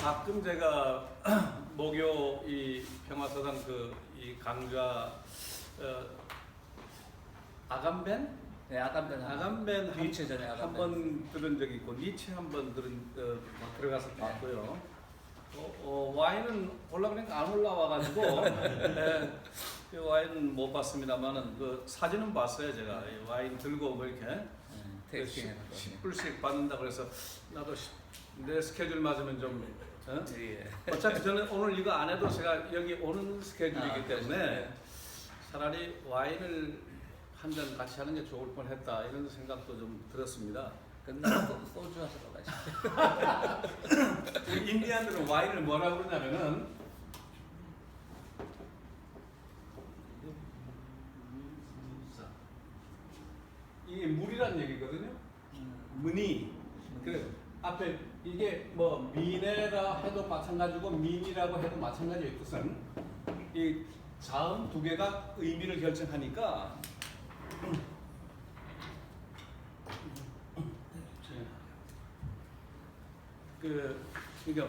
가끔 제가 목요 이 평화서당 이 강좌 아감벤? 네, 아감벤 니체 전에 아감벤. 한번 들은 적이 있고 니체 한번 들어가서 봤고요. 와인은 올라 그러니까 안 올라와가지고 네, 그 와인은 못 봤습니다만은 그 사진은 봤어요 제가. 이 와인 들고 뭐 이렇게 테이스팅 10불씩 받는다 그래서 나도 내 스케줄 맞으면 좀 예. 어차피 저는 오늘 이거 안 해도 제가 여기 오는 스케줄이기 때문에 차라리 와인을 한 잔 같이 하는 게 좋을 뻔했다 이런 생각도 좀 들었습니다. 끝나고 소주 하러 가시죠. 인디안들은 와인을 뭐라고 그러냐면은 이게 물이란 얘기거든요. 무니. 그 앞에 이게 뭐 민에다 해도 마찬가지고 민이라고 해도 마찬가지의 뜻은 이 자음 두 개가 의미를 결정하니까 그러니까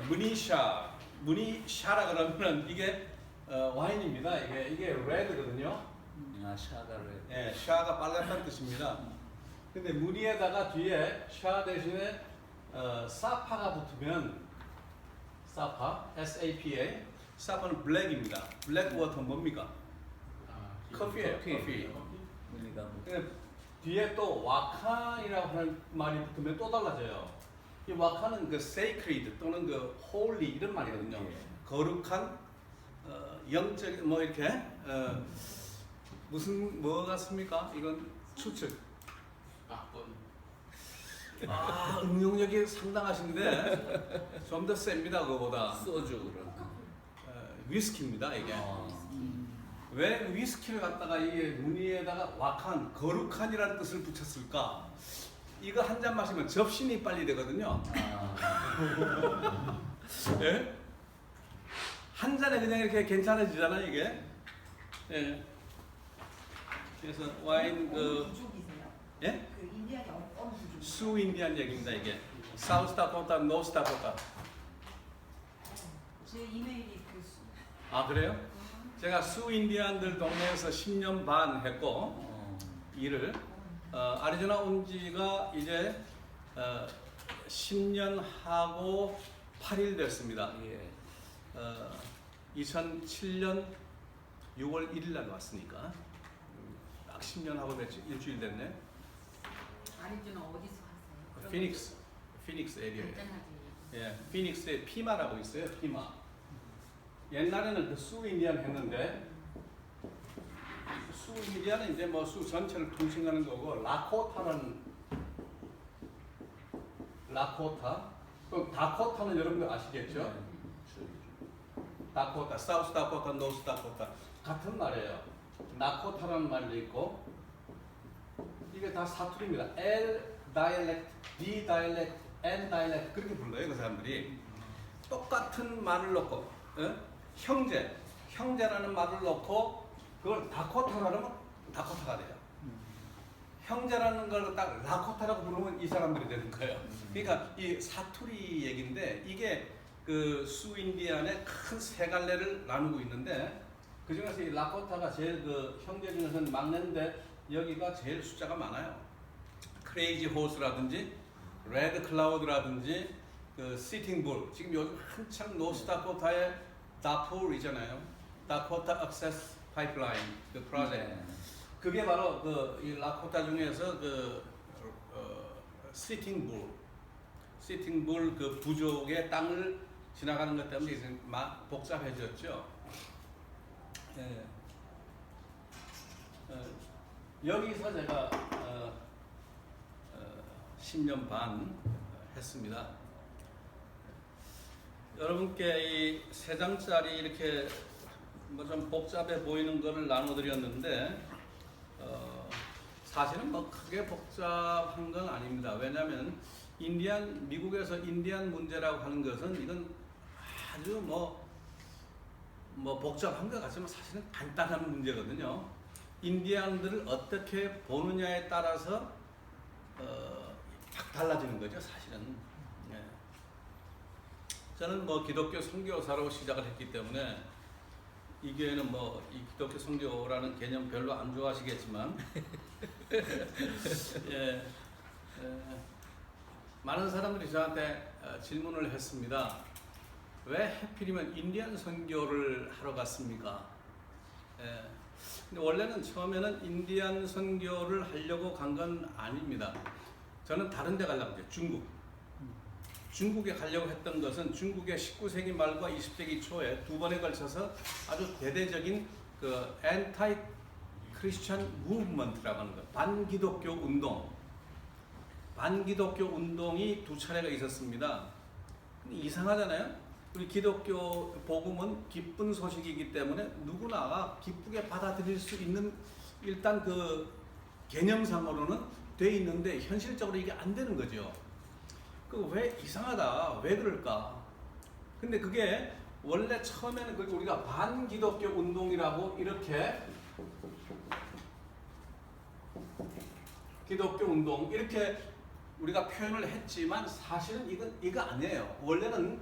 무니샤라 그러면은 이게 와인입니다. 이게 레드거든요. 샤가 레드. 예, 샤가 빨갛다는 뜻입니다. 근데 무늬에다가 뒤에 샤 대신에 사파가 붙으면 사파, S-A-P-A, 사파는 블랙입니다. 블랙 워터 뭡니까? 커피예요. 커피. 무늬가 뭐. 근데 뒤에 또 와칸이라고 하는 말이 붙으면 또 달라져요. 이 와칸은 그 sacred 또는 그 holy 이런 말이거든요. 예. 거룩한 영적 뭐 이렇게 무슨 뭐 같습니까? 이건 추측. 응용력이 상당하신데 좀 더 셉니다 그거보다. 소주 그런. 위스키입니다 이게. 왜 위스키를 갖다가 이게 무늬에다가 와칸, 거룩한이라는 뜻을 붙였을까? 이거 한 잔 마시면 접신이 빨리 되거든요. 예? 한 잔에 그냥 이렇게 괜찮아지잖아요 이게. 예. 그래서 와인 부족이세요? 예? 그 인디안이 어느 부족? 수 인디안 얘기입니다 이게. 사우스 다코타, 노스 다코타. 제 이메일이 그 수. 아 그래요? 제가 수 인디안들 동네에서 10년 반 했고 일을 아리조나 온 지가 이제 10년 하고 8일 됐습니다. 예. 2007년 6월 1일 날 왔으니까 딱 10년 하고 일주일 됐네. 아리조나 어디서 하세요? 피닉스 에리어에. 간단하게. 예, 피닉스에 피마라고 있어요. 피마. 옛날에는 그 수 인디안 했는데 수 인디안은 이제 뭐 수 전체를 통칭하는 거고 라코타 또 다코타는 여러분들 아시겠죠? 다코타, 사우스 다코타, 노스 다코타 같은 말이에요. 나코타라는 말도 있고 이게 다 사투리입니다. L 다이렉트, D 다이렉트, N 다이렉트 그렇게 불러요 그 사람들이. 똑같은 말을 넣고 형제라는 말을 넣고 그걸 다코타라 그러면 다코타가 돼요. 형제라는 걸 딱 라코타라고 부르면 이 사람들이 되는 거예요. 그러니까 이 사투리 얘기인데 이게 그 수 인디안의 큰 세 갈래를 나누고 있는데 그 중에서 이 라코타가 제일 그 형제 중에서는 막내인데 여기가 제일 숫자가 많아요. 크레이지 호스라든지 레드 클라우드라든지 그 시팅 불 지금 요즘 한창 노스 다코타에 다풀이잖아요. 다코타 액세스 파이프라인 그 프로젝트. 그게 바로 이 라코타 중에서 시팅 불 그 부족의 땅을 지나가는 것 때문에 이제 막 복잡해졌죠. 예. 여기서 제가 10년 반 했습니다. 여러분께 이 3장짜리 이렇게 뭐 좀 복잡해 보이는 거를 나눠드렸는데 사실은 뭐 크게 복잡한 건 아닙니다. 왜냐하면 미국에서 인디안 문제라고 하는 것은 이건 아주 뭐 복잡한 것 같지만 사실은 간단한 문제거든요. 인디안들을 어떻게 보느냐에 따라서 딱 달라지는 거죠, 사실은. 예. 저는 뭐 기독교 선교사로 시작을 했기 때문에 이 교회는 뭐 이 기독교 선교라는 개념 별로 안 좋아하시겠지만 예, 많은 사람들이 저한테 질문을 했습니다. 왜 하필이면 인디안 선교를 하러 갔습니까? 예, 근데 원래는 처음에는 인디안 선교를 하려고 간 건 아닙니다. 저는 다른 데 가려고 했죠. 중국에 가려고 했던 것은 중국의 19세기 말과 20세기 초에 두 번에 걸쳐서 아주 대대적인 그 엔타이 크리스천 무브먼트라고 하는 거, 반기독교 운동이 두 차례가 있었습니다. 이상하잖아요. 우리 기독교 복음은 기쁜 소식이기 때문에 누구나 기쁘게 받아들일 수 있는 일단 그 개념상으로는 돼 있는데 현실적으로 이게 안 되는 거죠. 그 왜 이상하다, 왜 그럴까? 근데 그게 원래 처음에는 우리가 반기독교 운동이라고 이렇게 기독교 운동 이렇게 우리가 표현을 했지만 사실은 이거 아니에요. 원래는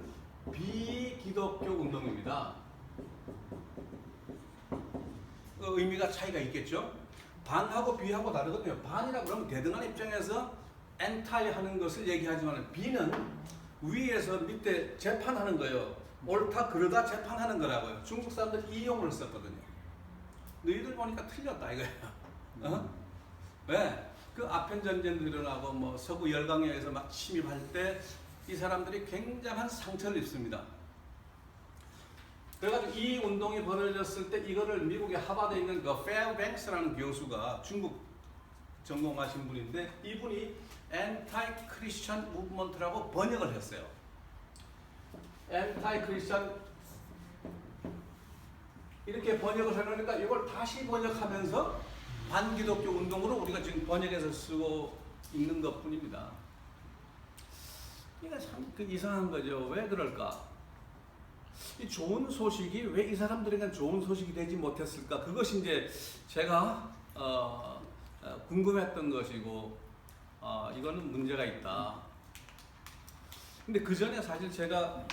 비기독교 운동입니다. 그 의미가 차이가 있겠죠. 반하고 비하고 다르거든요. 반이라고 그러면 대등한 입장에서 엔타이 하는 것을 얘기하지만 비는 위에서 밑에 재판하는 거예요. 옳다 그러다 재판하는 거라고요. 중국 사람들 이 용어를 썼거든요. 너희들 보니까 틀렸다 이거야. 어? 왜? 그 아편 전쟁도 일어나고 뭐 서구 열강에 의해서 막 침입할 때 이 사람들이 굉장한 상처를 입습니다. 그래가지고 이 운동이 벌어졌을 때 이거를 미국의 하버드에 있는 그 페어뱅스라는 교수가 중국 전공하신 분인데 이분이 엔타이 크리스천 무브먼트라고 번역을 했어요. 엔타이 크리스천 이렇게 번역을 해놓으니까 이걸 다시 번역하면서 반기독교 운동으로 우리가 지금 번역해서 쓰고 있는 것 뿐입니다. 이게 참 이상한 거죠. 왜 그럴까? 이 좋은 소식이 왜 이 사람들에겐 좋은 소식이 되지 못했을까? 그것이 이제 제가 궁금했던 것이고 이거는 문제가 있다. 근데 그 전에 사실 제가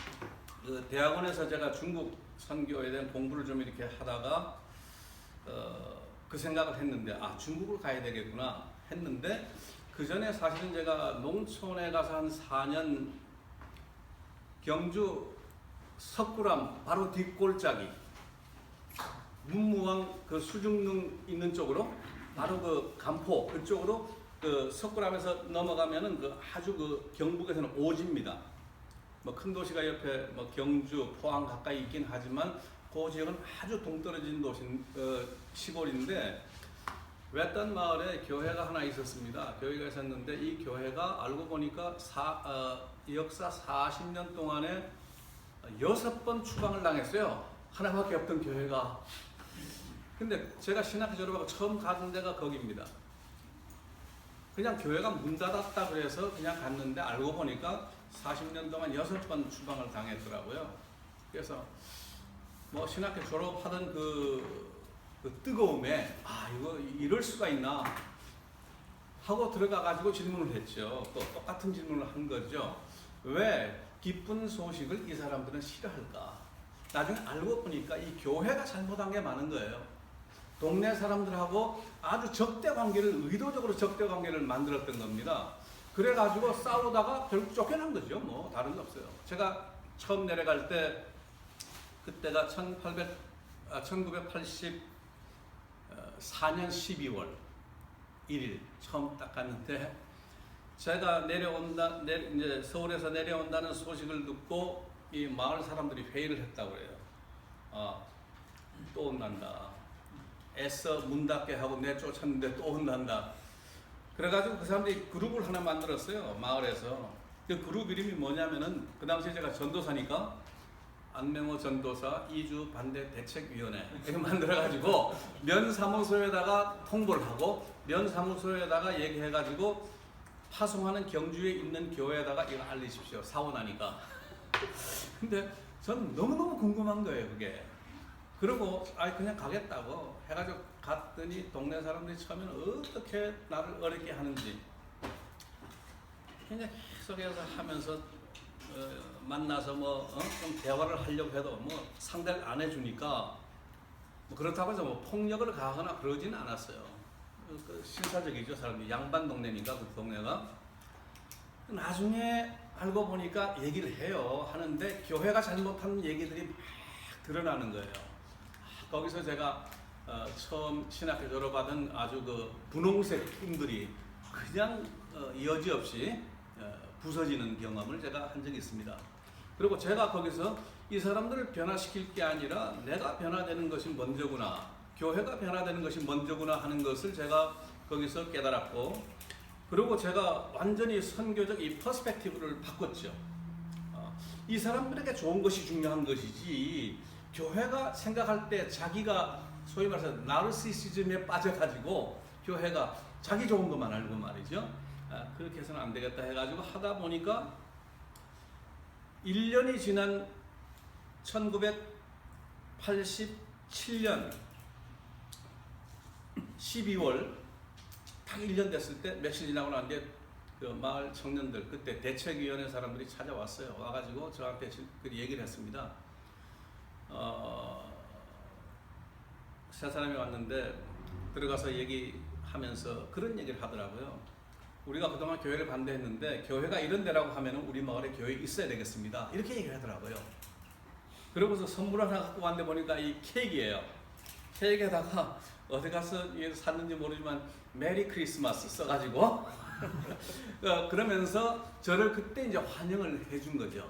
그 대학원에서 제가 중국 선교에 대한 공부를 좀 이렇게 하다가 그 생각을 했는데 중국을 가야 되겠구나 했는데 그 전에 사실은 제가 농촌에 가서 한 4년 경주 석굴암 바로 뒷골짜기 문무왕 그 수중릉 있는 쪽으로 바로 그 간포 그쪽으로 그 석굴암에서 넘어가면은 그 아주 그 경북에서는 오지입니다. 뭐 큰 도시가 옆에 뭐 경주, 포항 가까이 있긴 하지만 그 지역은 아주 동떨어진 도시 시골인데 외딴 마을에 교회가 하나 있었습니다. 교회가 있었는데 이 교회가 알고 보니까 역사 40년 동안에 6번 추방을 당했어요. 하나밖에 없던 교회가. 근데 제가 신학교 졸업하고 처음 가는 데가 거기입니다. 그냥 교회가 문 닫았다 그래서 그냥 갔는데 알고 보니까 40년 동안 6번 추방을 당했더라고요. 그래서 뭐 신학교 졸업하던 그 뜨거움에 이거 이럴 수가 있나 하고 들어가 가지고 질문을 했죠. 또 똑같은 질문을 한 거죠. 왜 기쁜 소식을 이 사람들은 싫어할까? 나중에 알고 보니까 이 교회가 잘못한 게 많은 거예요. 동네 사람들하고 아주 적대 관계를 의도적으로 적대 관계를 만들었던 겁니다. 그래가지고 싸우다가 결국 쫓겨난 거죠. 뭐 다른 거 없어요. 제가 처음 내려갈 때 그때가 1984년 12월 1일 처음 딱 갔는데 제가 이제 서울에서 내려온다는 소식을 듣고 이 마을 사람들이 회의를 했다고 그래요. 또 혼난다. 애써 문 닫게 하고 내쫓았는데 또 혼난다. 그래가지고 그 사람들이 그룹을 하나 만들었어요. 마을에서. 그 그룹 이름이 뭐냐면은 그 당시에 제가 전도사니까 안명호 전도사 이주 반대 대책위원회 이렇게 만들어가지고 면사무소에다가 통보를 하고 면사무소에다가 얘기해가지고 파송하는 경주에 있는 교회에다가 이거 알리십시오. 사고 나니까. 근데 전 너무너무 궁금한 거예요, 그게. 그리고 그냥 가겠다고 해가지고 갔더니 동네 사람들이 처음에는 어떻게 나를 어렵게 하는지 그냥 계속해서 하면서 만나서 좀 대화를 하려고 해도 상대를 안 해주니까 그렇다고 해서 폭력을 가하거나 그러지는 않았어요. 신사적이죠. 사람들이 양반 동네니까 그 동네가. 나중에 알고 보니까 얘기를 해요. 하는데 교회가 잘못한 얘기들이 막 드러나는 거예요. 거기서 제가 처음 신학교 졸업하던 아주 그 분홍색 꿈들이 그냥 여지없이 부서지는 경험을 제가 한 적이 있습니다. 그리고 제가 거기서 이 사람들을 변화시킬 게 아니라 내가 변화되는 것이 먼저구나, 교회가 변화되는 것이 먼저구나 하는 것을 제가 거기서 깨달았고, 그리고 제가 완전히 선교적 이 퍼스펙티브를 바꿨죠. 이 사람들에게 좋은 것이 중요한 것이지, 교회가 생각할 때 자기가 소위 말해서 나르시시즘에 빠져가지고 교회가 자기 좋은 것만 알고 말이죠. 그렇게 해서는 안 되겠다 해가지고 하다 보니까 1년이 지난 1987년 12월 딱 1년 됐을 때 며칠 지나고 난 뒤에 그 마을 청년들, 그때 대책위원회 사람들이 찾아왔어요. 와가지고 저한테 그 얘기를 했습니다. 세 사람이 왔는데 들어가서 얘기하면서 그런 얘기를 하더라고요. 우리가 그동안 교회를 반대했는데 교회가 이런 데라고 하면 우리 마을에 교회 있어야 되겠습니다. 이렇게 얘기를 하더라고요. 그러고서 선물 하나 갖고 왔는데 보니까 이 케이크예요. 케이크에다가 어디 가서 샀는지 모르지만 메리 크리스마스 써가지고 그러면서 저를 그때 이제 환영을 해준 거죠.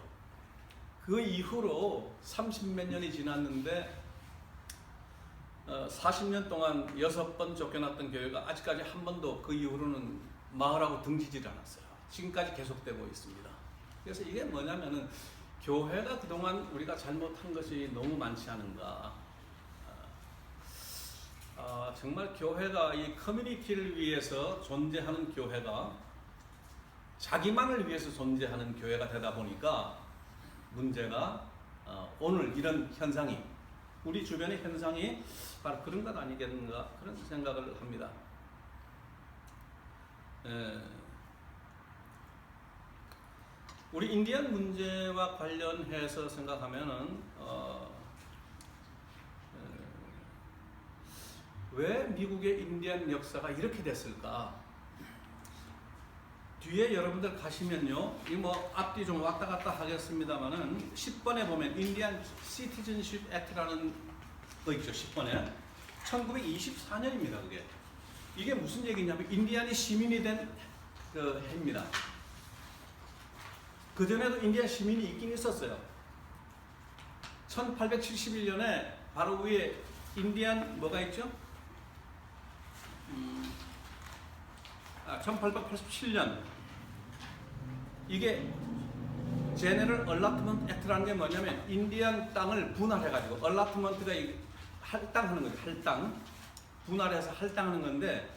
그 이후로 30몇 년이 지났는데 40년 동안 6번 쫓겨났던 교회가 아직까지 한 번도 그 이후로는 마을하고 등지질 않았어요. 지금까지 계속되고 있습니다. 그래서 이게 뭐냐면은 교회가 그동안 우리가 잘못한 것이 너무 많지 않은가. 정말 교회가 이 커뮤니티를 위해서 존재하는 교회가 자기만을 위해서 존재하는 교회가 되다 보니까 문제가 오늘 이런 현상이, 우리 주변의 현상이 바로 그런 것 아니겠는가, 그런 생각을 합니다. 우리 인디안 문제와 관련해서 생각하면은 왜 미국의 인디안 역사가 이렇게 됐을까? 뒤에 여러분들 가시면요, 이 앞뒤 좀 왔다 갔다 하겠습니다만은 10번에 보면 인디안 시티즌십 액트라는 거 있죠. 10번에 1924년입니다. 그게 이게 무슨 얘기냐면 인디안이 시민이 된 그 해입니다. 그 전에도 인디안 시민이 있긴 있었어요. 1871년에 바로 위에 인디안 뭐가 있죠? 1887년 이게 제네럴 얼라트먼트 액트라는 게 뭐냐면 인디안 땅을 분할해가지고, 얼라트먼트가 할당하는 거죠. 할당, 분할해서 할당하는 건데,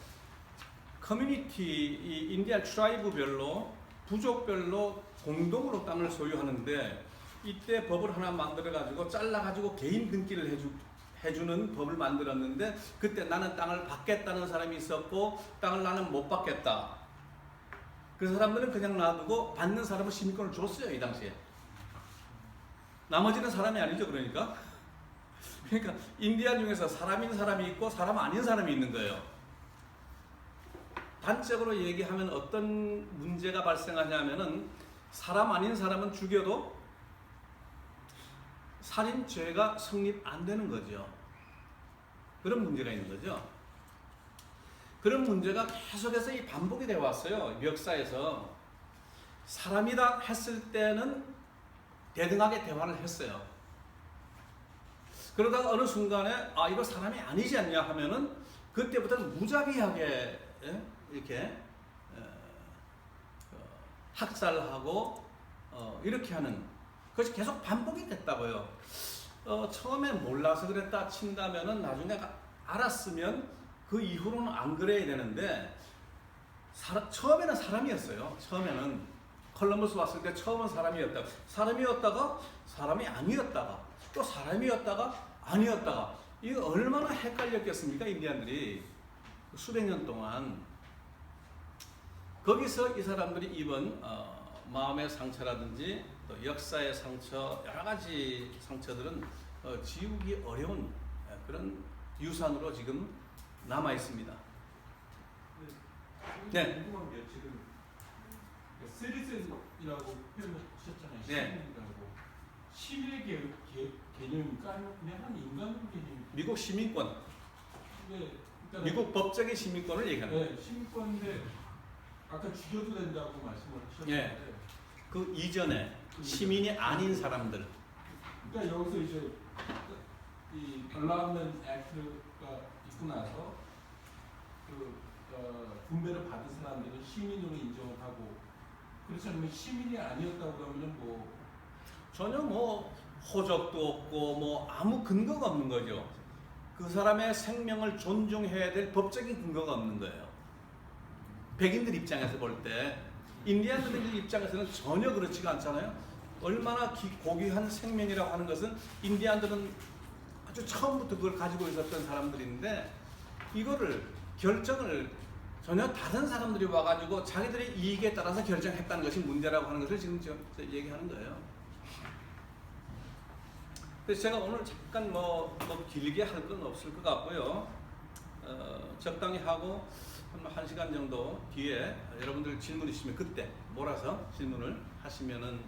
커뮤니티, 이 인디안 트라이브별로, 부족별로 공동으로 땅을 소유하는데, 이때 법을 하나 만들어가지고 잘라가지고 개인 등기를 해주는 법을 만들었는데, 그때 나는 땅을 받겠다는 사람이 있었고 땅을 나는 못 받겠다. 그 사람들은 그냥 놔두고 받는 사람은 시민권을 줬어요. 이 당시에. 나머지는 사람이 아니죠. 그러니까 인디안 중에서 사람인 사람이 있고 사람 아닌 사람이 있는 거예요. 단적으로 얘기하면 어떤 문제가 발생하냐면은, 사람 아닌 사람은 죽여도 살인죄가 성립 안 되는 거죠. 그런 문제가 있는 거죠. 그런 문제가 계속해서 반복이 되어 왔어요. 역사에서. 사람이다 했을 때는 대등하게 대화를 했어요. 그러다가 어느 순간에 이거 사람이 아니지 않냐 하면은 그때부터는 무자비하게 이렇게 학살하고 이렇게 하는 것이 계속 반복이 됐다고요. 처음에 몰라서 그랬다 친다면은 나중에 알았으면 그 이후로는 안 그래야 되는데, 처음에는 사람이었어요. 처음에는 콜럼버스 왔을 때 처음은 사람이었다가 사람이 아니었다가 또 사람이었다가 아니었다가, 이거 얼마나 헷갈렸겠습니까? 인디안들이 수백 년 동안. 거기서 이 사람들이 입은 마음의 상처라든지 또 역사의 상처, 여러 가지 상처들은 지우기 어려운 그런 유산으로 지금 남아 있습니다. 네. 궁금한 게 지금 세리슨이라고 표현하셨잖아요. 네. 시민의 개념이니까 아니면 그냥 한 인간의 개념입니까? 미국 시민권, 네, 일단은 미국 법적인 시민권을 얘기합니다. 네, 시민권인데 아까 죽여도 된다고 말씀을 하셨는데 예. 그 이전에 시민이 아닌 사람들, 그러니까 여기서 이제 이 parliament act가 있고 나서 분배를 받은 사람들은 시민으로 인정을 하고 그렇지 않으면 시민이 아니었다고 그러면은 뭐 전혀 뭐 호적도 없고 뭐 아무 근거가 없는 거죠. 그 사람의 생명을 존중해야 될 법적인 근거가 없는 거예요. 백인들 입장에서 볼 때, 인디안들 입장에서는 전혀 그렇지가 않잖아요. 얼마나 고귀한 생명이라고 하는 것은 인디안들은 아주 처음부터 그걸 가지고 있었던 사람들인데, 이거를 결정을 전혀 다른 사람들이 와가지고 자기들의 이익에 따라서 결정했다는 것이 문제라고 하는 것을 지금 저 얘기하는 거예요. 그래서 제가 오늘 잠깐 뭐 길게 할 건 없을 것 같고요. 적당히 하고 한 1시간 정도 뒤에 여러분들 질문 있으면 그때 몰아서 질문을 하시면은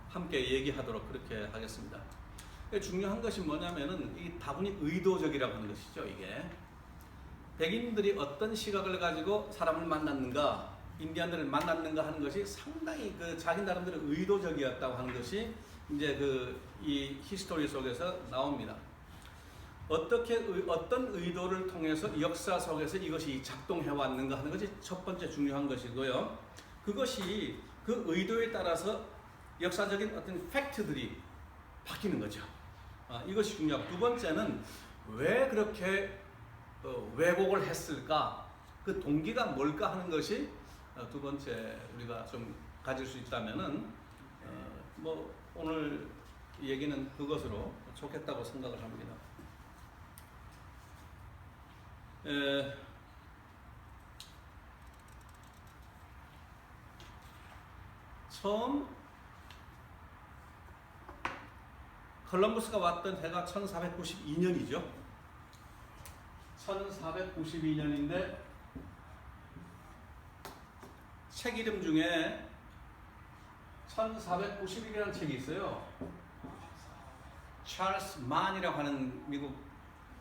함께 얘기하도록 그렇게 하겠습니다. 중요한 것이 뭐냐면은 이 다분히 의도적이라고 하는 것이죠. 이게 백인들이 어떤 시각을 가지고 사람을 만났는가, 인디안들을 만났는가 하는 것이 상당히 그 자기 나름대로 의도적이었다고 하는 것이 이제 이 히스토리 속에서 나옵니다. 어떤 의도를 통해서 역사 속에서 이것이 작동해 왔는가 하는 것이 첫 번째 중요한 것이고요. 그것이 그 의도에 따라서 역사적인 어떤 팩트들이 바뀌는 거죠. 이것이 중요하고, 두 번째는 왜 그렇게 왜곡을 했을까, 그 동기가 뭘까 하는 것이 두 번째 우리가 좀 가질 수 있다면은 뭐 오늘 얘기는 그것으로 좋겠다고 생각을 합니다. 처음 콜럼버스가 왔던 해가 1492년이죠. 1492년인데 책 이름 중에 1491이라는 책이 있어요. 찰스 만이라고 하는 미국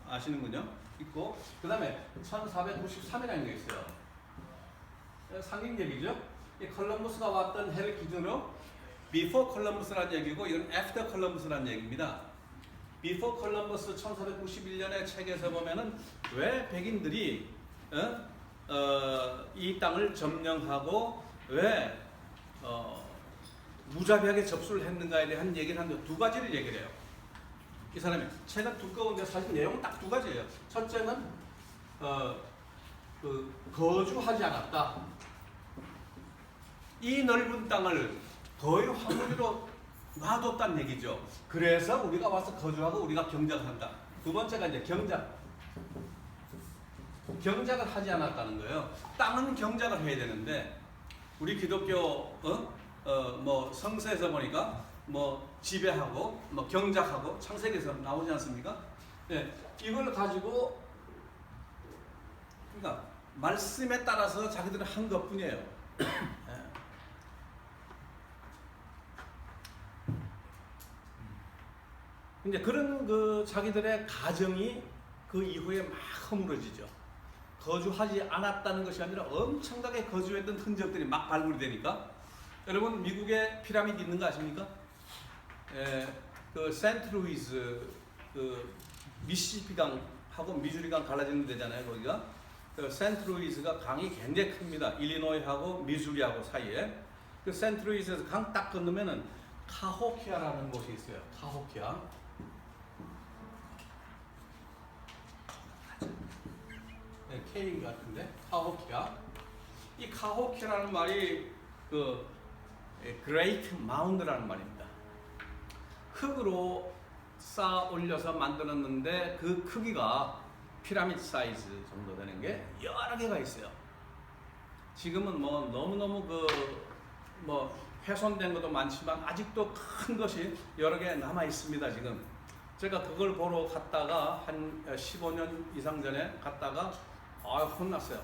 아시는군요. 있고, 그 다음에 1493이라는 게 있어요. 상징 얘기죠. 이 콜럼버스가 왔던 해를 기준으로 before 콜럼버스라는 얘기고, 이건 after 콜럼버스라는 얘기입니다. before 콜럼버스 1491년의 책에서 보면은 왜 백인들이 이 땅을 점령하고 왜 무자비하게 접수를 했는가에 대한 얘기를 하는데 두 가지를 얘기를 해요. 이 사람이 책은 두꺼운데 사실 내용은 딱 두 가지예요. 첫째는 거주하지 않았다. 이 넓은 땅을 거의 황무지로 놔뒀다는 얘기죠. 그래서 우리가 와서 거주하고 우리가 경작을 한다. 두 번째가 이제 경작을 하지 않았다는 거예요. 땅은 경작을 해야 되는데 우리 기독교 뭐 성서에서 보니까 뭐 지배하고 뭐 경작하고 창세기에서 나오지 않습니까? 네, 이걸 가지고 그러니까 말씀에 따라서 자기들은 한 것뿐이에요. 네. 근데 그런 그 자기들의 가정이 그 이후에 막 허물어지죠. 거주하지 않았다는 것이 아니라 엄청나게 거주했던 흔적들이 막 발굴이 되니까, 여러분 미국에 피라미드 있는 거 아십니까? 그 센트루이스 그 미시시피강하고 미주리강 갈라지는 데잖아요. 거기가 그 센트루이스가 강이 굉장히 큽니다. 일리노이하고 미주리하고 사이에. 그 센트루이스에서 강 딱 건너면은 카호키아라는 곳이 있어요. 카호키아. 네, K 같은데 카호키아. 이 카호키아라는 말이 그 그레이트 마운드라는 말입니다. 흙으로 쌓아 올려서 만들었는데 그 크기가 피라미드 사이즈 정도 되는 게 여러 개가 있어요. 지금은 뭐 너무너무 그 뭐 훼손된 것도 많지만 아직도 큰 것이 여러 개 남아 있습니다. 지금 제가 그걸 보러 갔다가 한 15년 이상 전에 갔다가 혼났어요.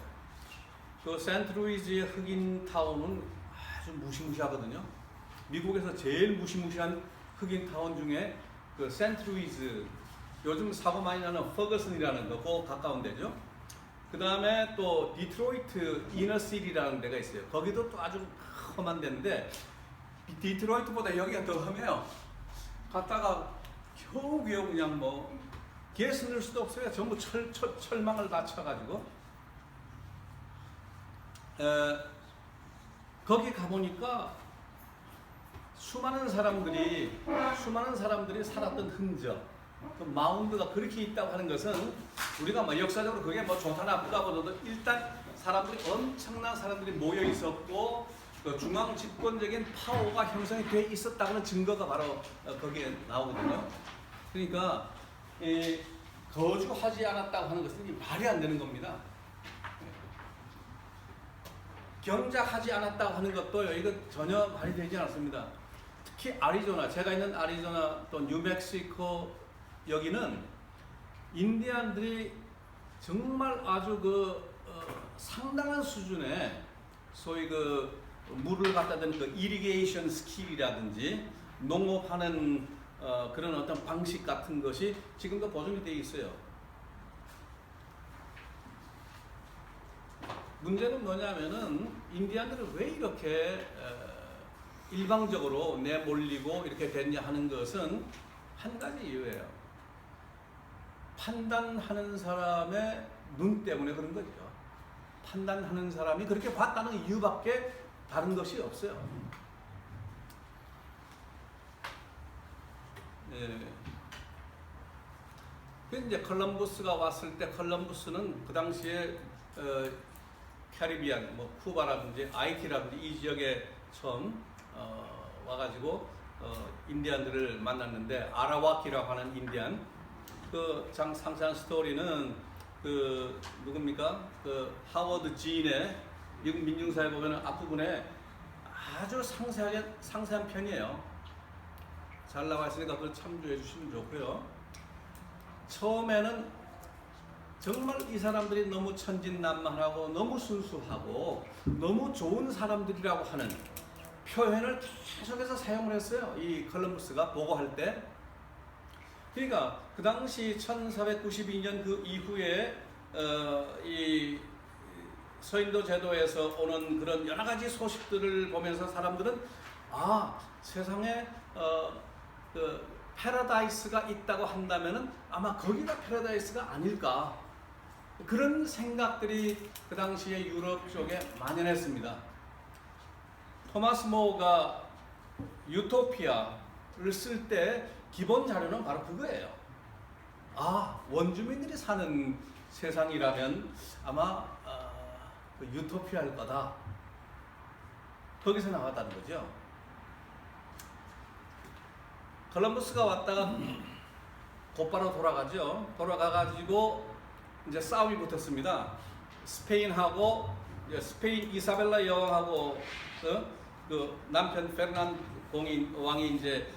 그 센트루이즈의 흑인 타운은 아주 무시무시하거든요. 미국에서 제일 무시무시한 흑인 타운 중에 그 센트루이즈, 요즘 사고 많이 나는 퍼거슨이라는 거, 그 가까운 데죠. 그 다음에 또 디트로이트 이너시티라는 데가 있어요. 거기도 또 아주 험한 데인데 디트로이트보다 여기가 더 험해요. 갔다가 겨우겨우 그냥 뭐 개수 넣을 수도 없어요. 전부 철망을 다 쳐가지고 거기 가보니까 수많은 사람들이 살았던 흔적, 그 마운드가 그렇게 있다고 하는 것은 우리가 뭐 역사적으로 그게 뭐 좋다 나쁘다 보다도 일단 사람들이 엄청난 사람들이 모여 있었고 그 중앙 집권적인 파워가 형성이 돼 있었다는 증거가 바로 거기에 나오거든요. 그러니까 거주하지 않았다고 하는 것은 말이 안 되는 겁니다. 경작하지 않았다고 하는 것도 이거 전혀 말이 되지 않습니다. 특히 아리조나, 제가 있는 아리조나 또 뉴멕시코 여기는 인디안들이 정말 아주 상당한 수준의 소위 물을 갖다 대는 이리게이션 스킬이라든지 농업하는 그런 어떤 방식 같은 것이 지금도 보존이 되어 있어요. 문제는 뭐냐면은 인디안들은 왜 이렇게 일방적으로 내몰리고 이렇게 됐냐 하는 것은 한 가지 이유예요. 판단하는 사람의 눈 때문에 그런 거죠. 판단하는 사람이 그렇게 봤다는 이유밖에 다른 것이 없어요. 이제 컬럼버스가 왔을 때 컬럼버스는 그 당시에 캐리비안, 뭐 쿠바라든지 아이티라든지 이 지역에 처음 와가지고 인디안들을 만났는데 아라와키라고 하는 인디안, 그 상세한 스토리는 누굽니까? 하워드 진의 미국 민중사에 보면 앞부분에 아주 상세한 편이에요. 잘 나와 있으니까 그걸 참조해 주시면 좋고요. 처음에는 정말 이 사람들이 너무 천진난만하고 너무 순수하고 너무 좋은 사람들이라고 하는 표현을 계속해서 사용을 했어요. 이 컬럼버스가 보고할 때. 그러니까 그 당시 1492년 그 이후에 이 서인도 제도에서 오는 그런 여러 가지 소식들을 보면서 사람들은 세상에 패러다이스가 있다고 한다면은 아마 거기가 패러다이스가 아닐까, 그런 생각들이 그 당시에 유럽 쪽에 만연했습니다. 토마스 모어가 유토피아를 쓸 때 기본 자료는 바로 그거예요. 원주민들이 사는 세상이라면 아마 유토피아일 거다. 거기서 나왔다는 거죠. 컬럼버스가 왔다가 곧바로 돌아가죠. 돌아가가지고 이제 싸움이 붙었습니다. 스페인하고 스페인 이사벨라 여왕하고 그 남편 페르난도 왕이 이제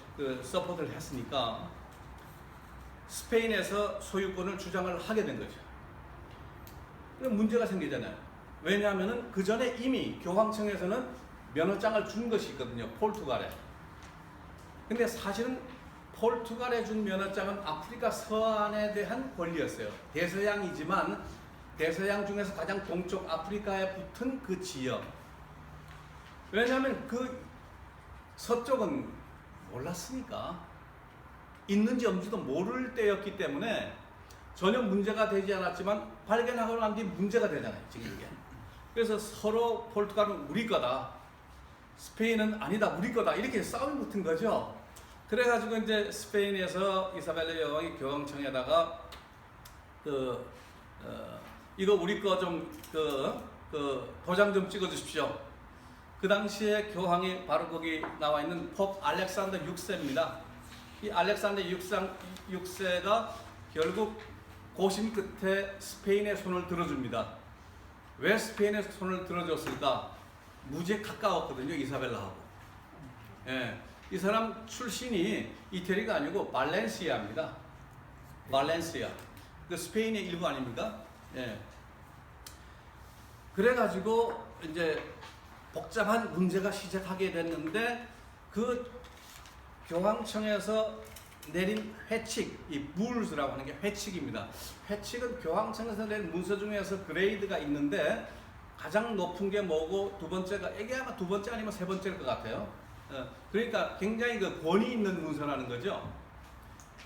서포트를 했으니까 스페인에서 소유권을 주장을 하게 된 거죠. 그럼 문제가 생기잖아요. 왜냐하면은 그 전에 이미 교황청에서는 면허장을 준 것이 있거든요. 포르투갈에. 근데 사실은 포르투갈에 준 면허장은 아프리카 서안에 대한 권리였어요. 대서양이지만 대서양 중에서 가장 동쪽 아프리카에 붙은 그 지역. 왜냐하면 그 서쪽은 몰랐으니까, 있는지 없는지도 모를 때였기 때문에 전혀 문제가 되지 않았지만 발견하고 난 뒤 문제가 되잖아요, 지금 이게. 그래서 서로 포르투갈은 우리 거다, 스페인은 아니다, 우리 거다, 이렇게 싸움이 붙은 거죠. 그래가지고 이제 스페인에서 이사벨라 여왕이 교황청에다가 이거 우리 거 좀 도장 좀 찍어 주십시오. 그 당시에 교황이 바로 거기 나와 있는 팝 알렉산더 6세입니다. 이 알렉산더 6세가 결국 고심 끝에 스페인의 손을 들어줍니다. 왜 스페인의 손을 들어줬을까? 무지에 가까웠거든요, 이사벨라하고. 예, 이 사람 출신이 이태리가 아니고 발렌시아입니다. 발렌시아. 그 스페인의 일부 아닙니까? 예. 그래가지고 이제 복잡한 문제가 시작하게 됐는데 그 교황청에서 내린 회칙, 이 rules라고 하는 게 회칙입니다. 회칙은 교황청에서 낸 문서 중에서 그레이드가 있는데 가장 높은 게 뭐고 두 번째가 이게 아마 두 번째 아니면 세 번째일 것 같아요. 그러니까 굉장히 그 권위 있는 문서라는 거죠.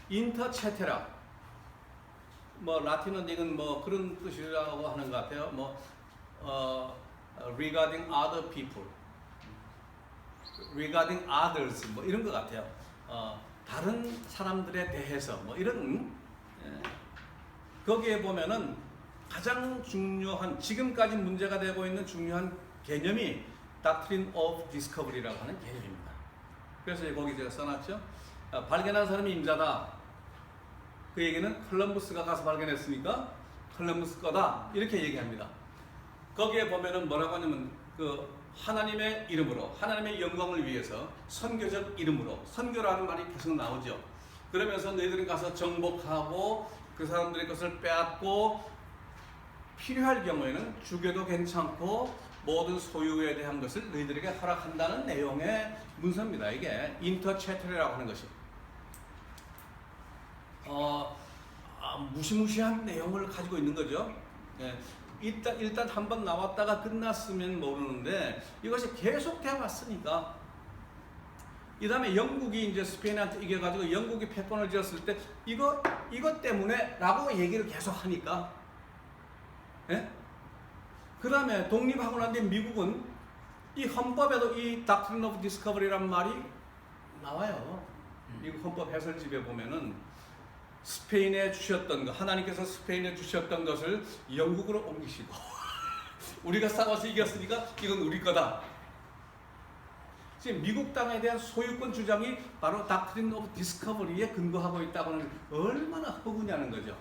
인터체테라, 뭐 라틴어 이건 뭐 그런 뜻이라고 하는 것 같아요. regarding other people, regarding others 뭐 이런 것 같아요. 다른 사람들에 대해서 뭐 이런 거기에 보면은 가장 중요한 지금까지 문제가 되고 있는 중요한 개념이 Doctrine of Discovery라고 하는 개념입니다. 그래서 거기 제가 써놨죠. 발견한 사람이 임자다. 그 얘기는 콜럼버스가 가서 발견했으니까 콜럼버스 거다 이렇게 얘기합니다. 거기에 보면은 뭐라고 하냐면 그 하나님의 이름으로 하나님의 영광을 위해서 선교적 이름으로 선교라는 말이 계속 나오죠. 그러면서 너희들은 가서 정복하고 그 사람들의 것을 빼앗고 필요할 경우에는 죽여도 괜찮고 모든 소유에 대한 것을 너희들에게 허락한다는 내용의 문서입니다. 이게 인터체테라고 하는 것이 무시무시한 내용을 가지고 있는 거죠. 예. 일단 한번 나왔다가 끝났으면 모르는데 이것이 계속 되어 왔으니까 이 다음에 영국이 이제 스페인한테 이겨가지고 영국이 패권을 쥐었을 때 이것 때문에 라고 얘기를 계속 하니까 예? 그 다음에 독립하고 난 뒤에 미국은 이 헌법에도 이 Doctrine of Discovery란 말이 나와요. 미국 헌법 해설집에 보면은 스페인에 주셨던 것, 하나님께서 스페인에 주셨던 것을 영국으로 옮기시고 우리가 싸워서 이겼으니까 이건 우리 거다. 지금 미국 땅에 대한 소유권 주장이 바로 Doctrine of Discovery에 근거하고 있다고 하는 얼마나 허구냐는 거죠.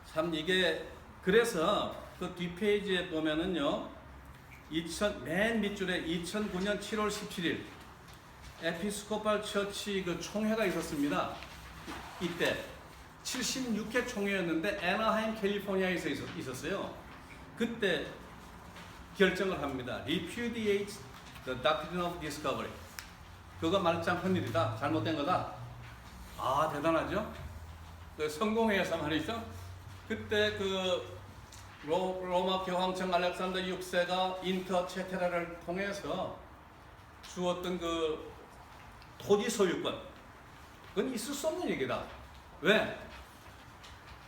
참 이게 그래서 그 뒷페이지에 보면은요 맨 밑줄에 2009년 7월 17일 에피스코팔 처치 그 총회가 있었습니다. 이때 76회 총회였는데 애나하임 캘리포니아에서 있었어요. 그때 결정을 합니다. Repudiate the Doctrine of Discovery. 그거 말짱 헌일이다. 잘못된 거다. 아 대단하죠? 그 성공회에서 말이죠. 그때 그 로마 교황청 알렉산더 6세가 인터체테라를 통해서 주었던 그 토지 소유권, 그건 있을 수 없는 얘기다. 왜?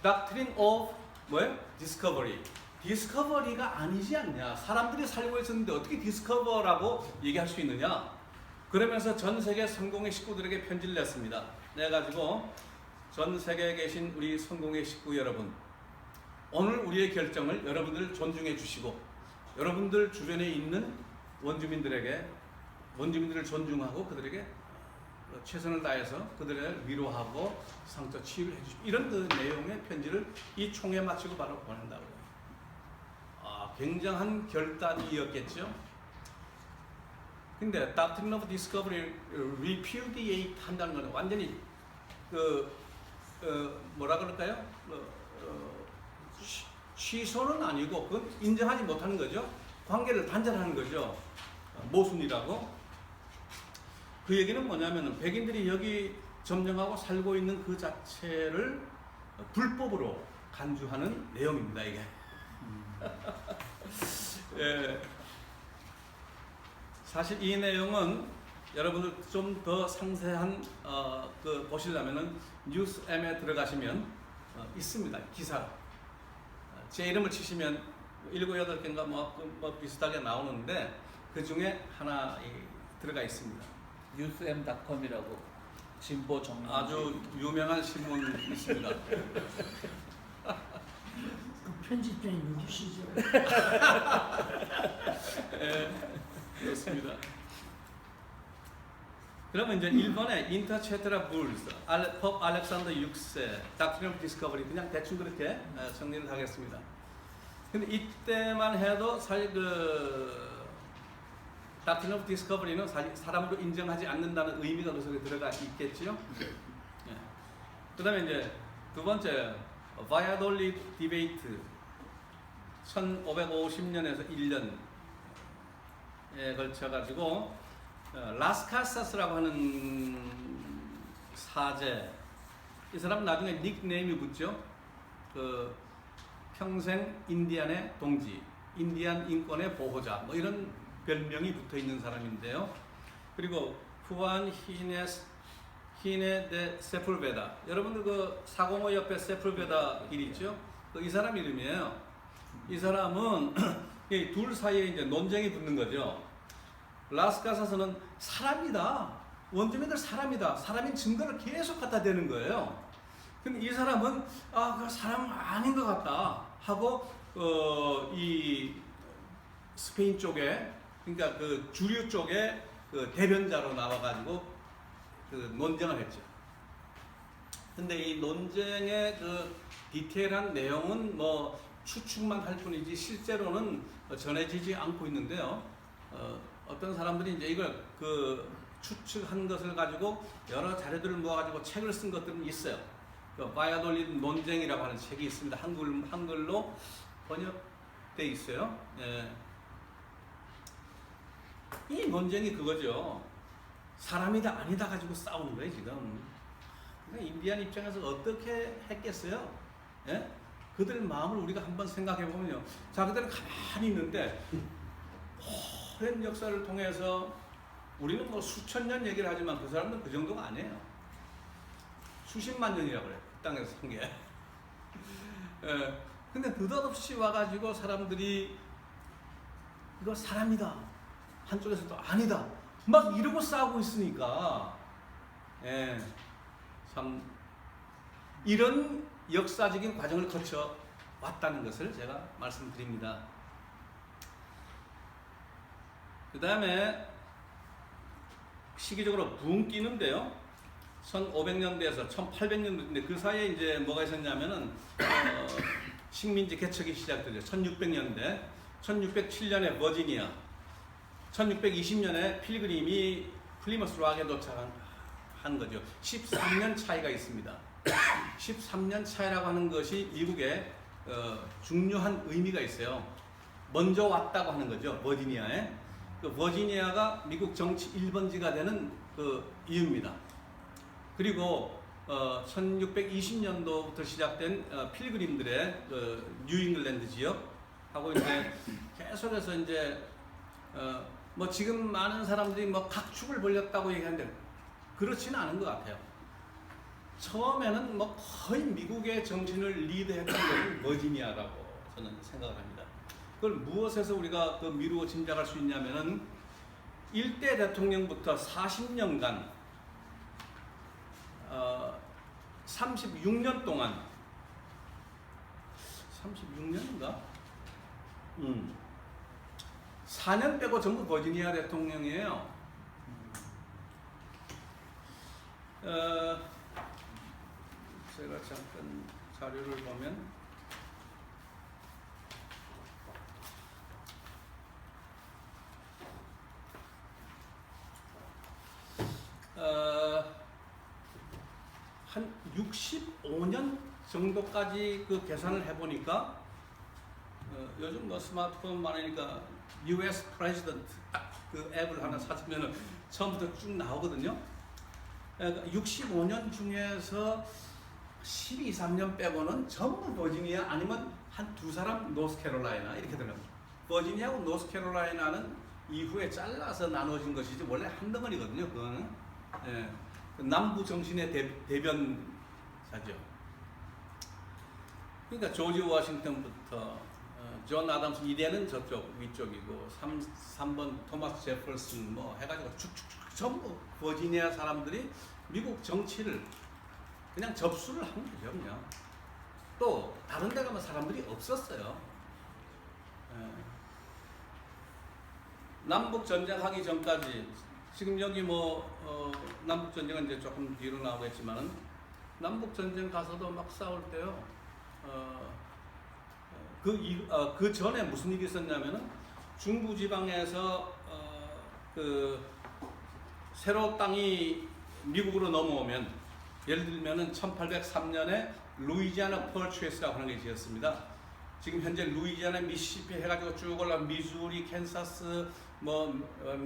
Doctrine of 뭐예요? Discovery. 디스커버리가 아니지 않냐. 사람들이 살고 있었는데 어떻게 디스커버라고 얘기할 수 있느냐. 그러면서 전 세계 성공의 식구들에게 편지를 냈습니다. 내가지고 전 세계에 계신 우리 성공의 식구 여러분, 오늘 우리의 결정을 여러분들 존중해 주시고 여러분들 주변에 있는 원주민들을 존중하고 그들에게 최선을 다해서 그들을 위로하고 상처 치유를 해주십시오. 이런 그 내용의 편지를 이 총회 마치고 바로 보낸다고. 굉장한 결단이었겠죠. 근데 Doctrine of Discovery repudiate 한다는 것은 완전히 뭐라 그럴까요? 취소는 아니고 그건 인정하지 못하는 거죠. 관계를 단절하는 거죠. 모순이라고. 그 얘기는 뭐냐면 백인들이 여기 점령하고 살고 있는 그 자체를 불법으로 간주하는 내용입니다. 이게. 예. 사실 이 내용은 여러분들 좀 더 상세한 그 보시려면은 뉴스엠에 들어가시면 있습니다. 기사. 제 이름을 치시면 7, 8개인가 뭐 비슷하게 나오는데 그 중에 하나 들어가 있습니다. newsm.com이라고 진보 정리 아주 유명한 신문 있습니다. 그 편집장이 누구시죠? 예, 그렇습니다. 그러면 이제 1번에 인터체테라 불스, 법 알렉산더 6세, Doctrine of Discovery 그냥 대충 그렇게 정리를 하겠습니다. 근데 이때만 해도 사실 Doctrine of Discovery는 사람으로 인정하지 않는다는 의미가 그 속에 들어가 있겠지요. 예. 그다음에 이제 두 번째 Valladolid Debate 1550년에서 1년에 걸쳐 가지고 라스 카사스라고 하는 사제, 이 사람 나중에 닉네임이 붙죠. 그 평생 인디안의 동지, 인디안 인권의 보호자, 뭐 이런 별명이 붙어 있는 사람인데요. 그리고 후안 히네 데 세풀베다, 여러분들 그 405 옆에 세풀베다 길 있죠? 이 사람 이름이에요. 이 사람은 이 둘 사이에 이제 논쟁이 붙는 거죠. 라스카사스는 사람이다, 원주민들 사람이다, 사람인 증거를 계속 갖다 대는 거예요. 근데 이 사람은 그 사람 아닌 것 같다 하고 이 스페인 쪽에, 그러니까 그 주류 쪽에 그 대변자로 나와가지고 그 논쟁을 했죠. 근데 이 논쟁의 그 디테일한 내용은 뭐 추측만 할 뿐이지 실제로는 전해지지 않고 있는데요. 어떤 사람들이 이제 이걸 그 추측한 것을 가지고 여러 자료들을 모아가지고 책을 쓴 것들은 있어요. 그 바야돌리드 논쟁이라고 하는 책이 있습니다. 한글로 번역돼 있어요. 예. 이 논쟁이 그거죠. 사람이다 아니다 가지고 싸우는 거예요 지금. 그러니까 인디안 입장에서 어떻게 했겠어요? 예? 그들 마음을 우리가 한번 생각해 보면요. 자, 그들은 가만히 있는데 오랜 역사를 통해서 우리는 뭐 수천 년 얘기를 하지만 그 사람들은 그 정도가 아니에요. 수십만 년이라고 그래요. 그 땅에서 산 게. 예. 근데 느닷없이 와가지고 사람들이 이거 사람이다, 한쪽에서도 아니다, 막 이러고 싸우고 있으니까, 예, 참 이런 역사적인 과정을 거쳐 왔다는 것을 제가 말씀드립니다. 그 다음에 시기적으로 붕 끼는데요. 1500년대에서 1800년대인데 그 사이에 이제 뭐가 있었냐면은 식민지 개척이 시작되죠. 1600년대, 1607년에 버지니아, 1620년에 필그림이 플리머스 락에 도착한 거죠. 13년 차이가 있습니다. 13년 차이라고 하는 것이 미국에 중요한 의미가 있어요. 먼저 왔다고 하는 거죠. 버지니아에. 그 버지니아가 미국 정치 1번지가 되는 그 이유입니다. 그리고 1620년도부터 시작된 필그림들의 뉴잉글랜드 지역하고 이제 계속해서 이제 뭐 지금 많은 사람들이 뭐 각축을 벌였다고 얘기하는데 그렇지는 않은 것 같아요. 처음에는 뭐 거의 미국의 정신을 리드했던 것이 버지니아라고 저는 생각을 합니다. 그걸 무엇에서 우리가 그 미루어 짐작할 수 있냐면은 일대 대통령부터 40년간 36년 동안 36년인가? 4년 빼고 전부 버지니아 대통령이에요. 제가 잠깐 자료를 보면 한 65년 정도까지 그 계산을 해보니까 요즘 뭐 스마트폰 많으니까 US President 딱 그 앱을 하나 찾으면 처음부터 쭉 나오거든요. 65년 중에서 12, 13년 빼고는 전부 버지니아 아니면 한 두 사람 노스캐롤라이나 이렇게 들어갑니다. 버지니아하고 노스캐롤라이나는 이후에 잘라서 나눠진 것이지 원래 한 덩어리거든요. 그거는. 예. 남부 정신의 대변사죠. 그러니까 조지 워싱턴부터 존 아담슨 이대는 저쪽 위쪽이고 3번 토마스 제퍼슨 뭐 해가지고 쭉쭉쭉 전부 버지니아 사람들이 미국 정치를 그냥 접수를 한 거죠. 그냥. 또 다른 데 가면 사람들이 없었어요. 남북 전쟁하기 전까지 지금 여기 뭐 남북 전쟁은 이제 조금 뒤로 나오겠지만은 남북 전쟁 가서도 막 싸울 때요. 그 전에 무슨 일이 있었냐면은 중부 지방에서 그 새로 땅이 미국으로 넘어오면 예를 들면은 1803년에 루이지아나 펄츄에스라고 하는 게 지었습니다. 지금 현재 루이지아나, 미시시피 해가지고 쭉 올라 미주리, 캔사스, 뭐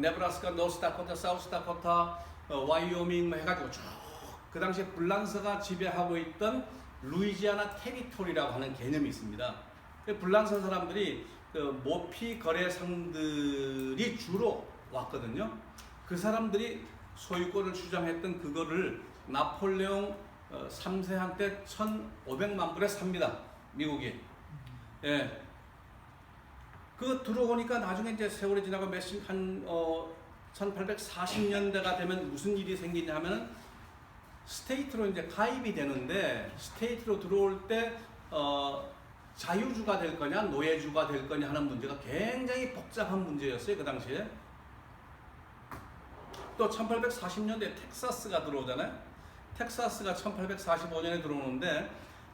네브라스카, 노스다코타, 사우스다코타, 와이오밍 뭐 해가지고 쭉 그 당시에 불란서가 지배하고 있던 루이지아나 테리토리라고 하는 개념이 있습니다. 불란서 사람들이 그 모피 거래상들이 주로 왔거든요. 그 사람들이 소유권을 주장했던 그거를 나폴레옹 3세 한때 1,500만 불에 삽니다. 미국이. 예. 그 들어오니까 나중에 이제 세월이 지나고 한 1840년대가 되면 무슨 일이 생기냐 하면은 스테이트로 이제 가입이 되는데 스테이트로 들어올 때 자유주가 될 거냐 노예주가 될 거냐 하는 문제가 굉장히 복잡한 문제였어요. 그 당시에. 또 1840년대에 텍사스가 들어오잖아요. 텍사스가 1845년에 들어오는데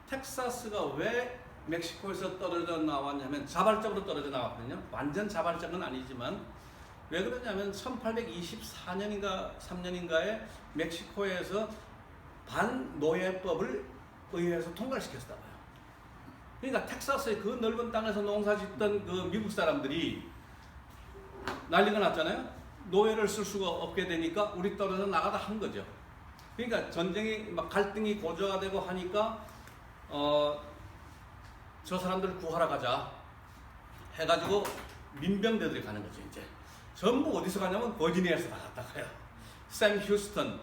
tek사스가 왜 멕시코에서 떨어져 나왔냐면 자발적으로 떨어져 나왔거든요. 완전 자발적은 아니지만 왜 그러냐면 1824년인가 3년인가에 멕시코에서 반노예법을 의회에서 통과를 시켰다 봐요. 그러니까 텍사스의 그 넓은 땅에서 농사짓던 그 미국 사람들이 난리가 났잖아요. 노예를 쓸 수가 없게 되니까 우리 떨어져 나가다 한 거죠. 그러니까 전쟁이 막 갈등이 고조가 되고 하니까 저 사람들을 구하러 가자 해가지고 민병대들이 가는 거죠. 이제 전부 어디서 가냐면 버지니아에서 다 갔다 가요. 샘 휴스턴,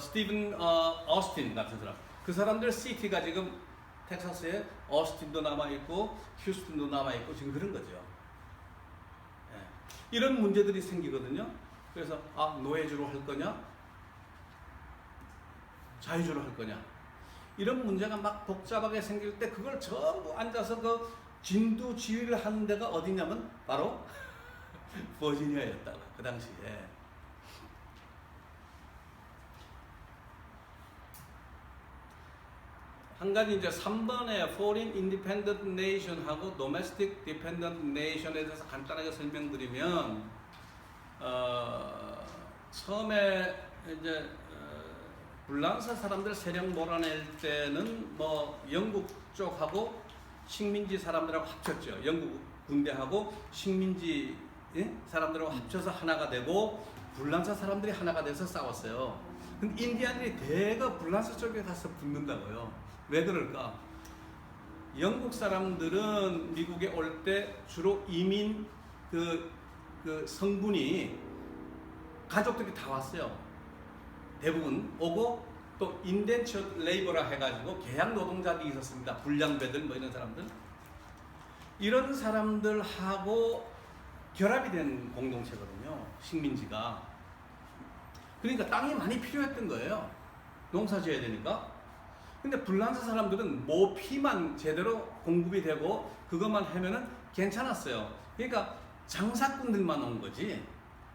스티븐 어스틴 같은 사람. 그 사람들 시티가 지금 텍사스에 어스틴도 남아 있고 휴스턴도 남아 있고 지금 그런 거죠. 예. 이런 문제들이 생기거든요. 그래서 노예주로 할 거냐, 자유주로 할 거냐. 이런 문제가 막 복잡하게 생길 때 그걸 전부 앉아서 그 진두지휘를 하는 데가 어디냐면 바로 버지니아였다고 그 당시에. 한 가지 이제 3번에 Foreign Independent Nation하고 Domestic Dependent Nation에 대해서 간단하게 설명드리면 처음에 이제 불란서 사람들 세력 몰아낼 때는 뭐 영국 쪽하고 식민지 사람들하고 합쳤죠. 영국 군대하고 식민지 사람들하고 합쳐서 하나가 되고 불란서 사람들이 하나가 돼서 싸웠어요. 근데 인디안들이 대거 불란서 쪽에 가서 붙는다고요. 왜 그럴까? 영국 사람들은 미국에 올 때 주로 이민 그 성분이 가족들이 다 왔어요. 대부분 오고 또 인덴처 레이버라 해가지고 계약 노동자들이 있었습니다. 불량배들 뭐 이런 사람들. 이런 사람들하고 결합이 된 공동체거든요. 식민지가. 그러니까 땅이 많이 필요했던 거예요. 농사 지어야 되니까. 근데 불란서 사람들은 모피만 제대로 공급이 되고 그것만 하면은 괜찮았어요. 그러니까 장사꾼들만 온 거지.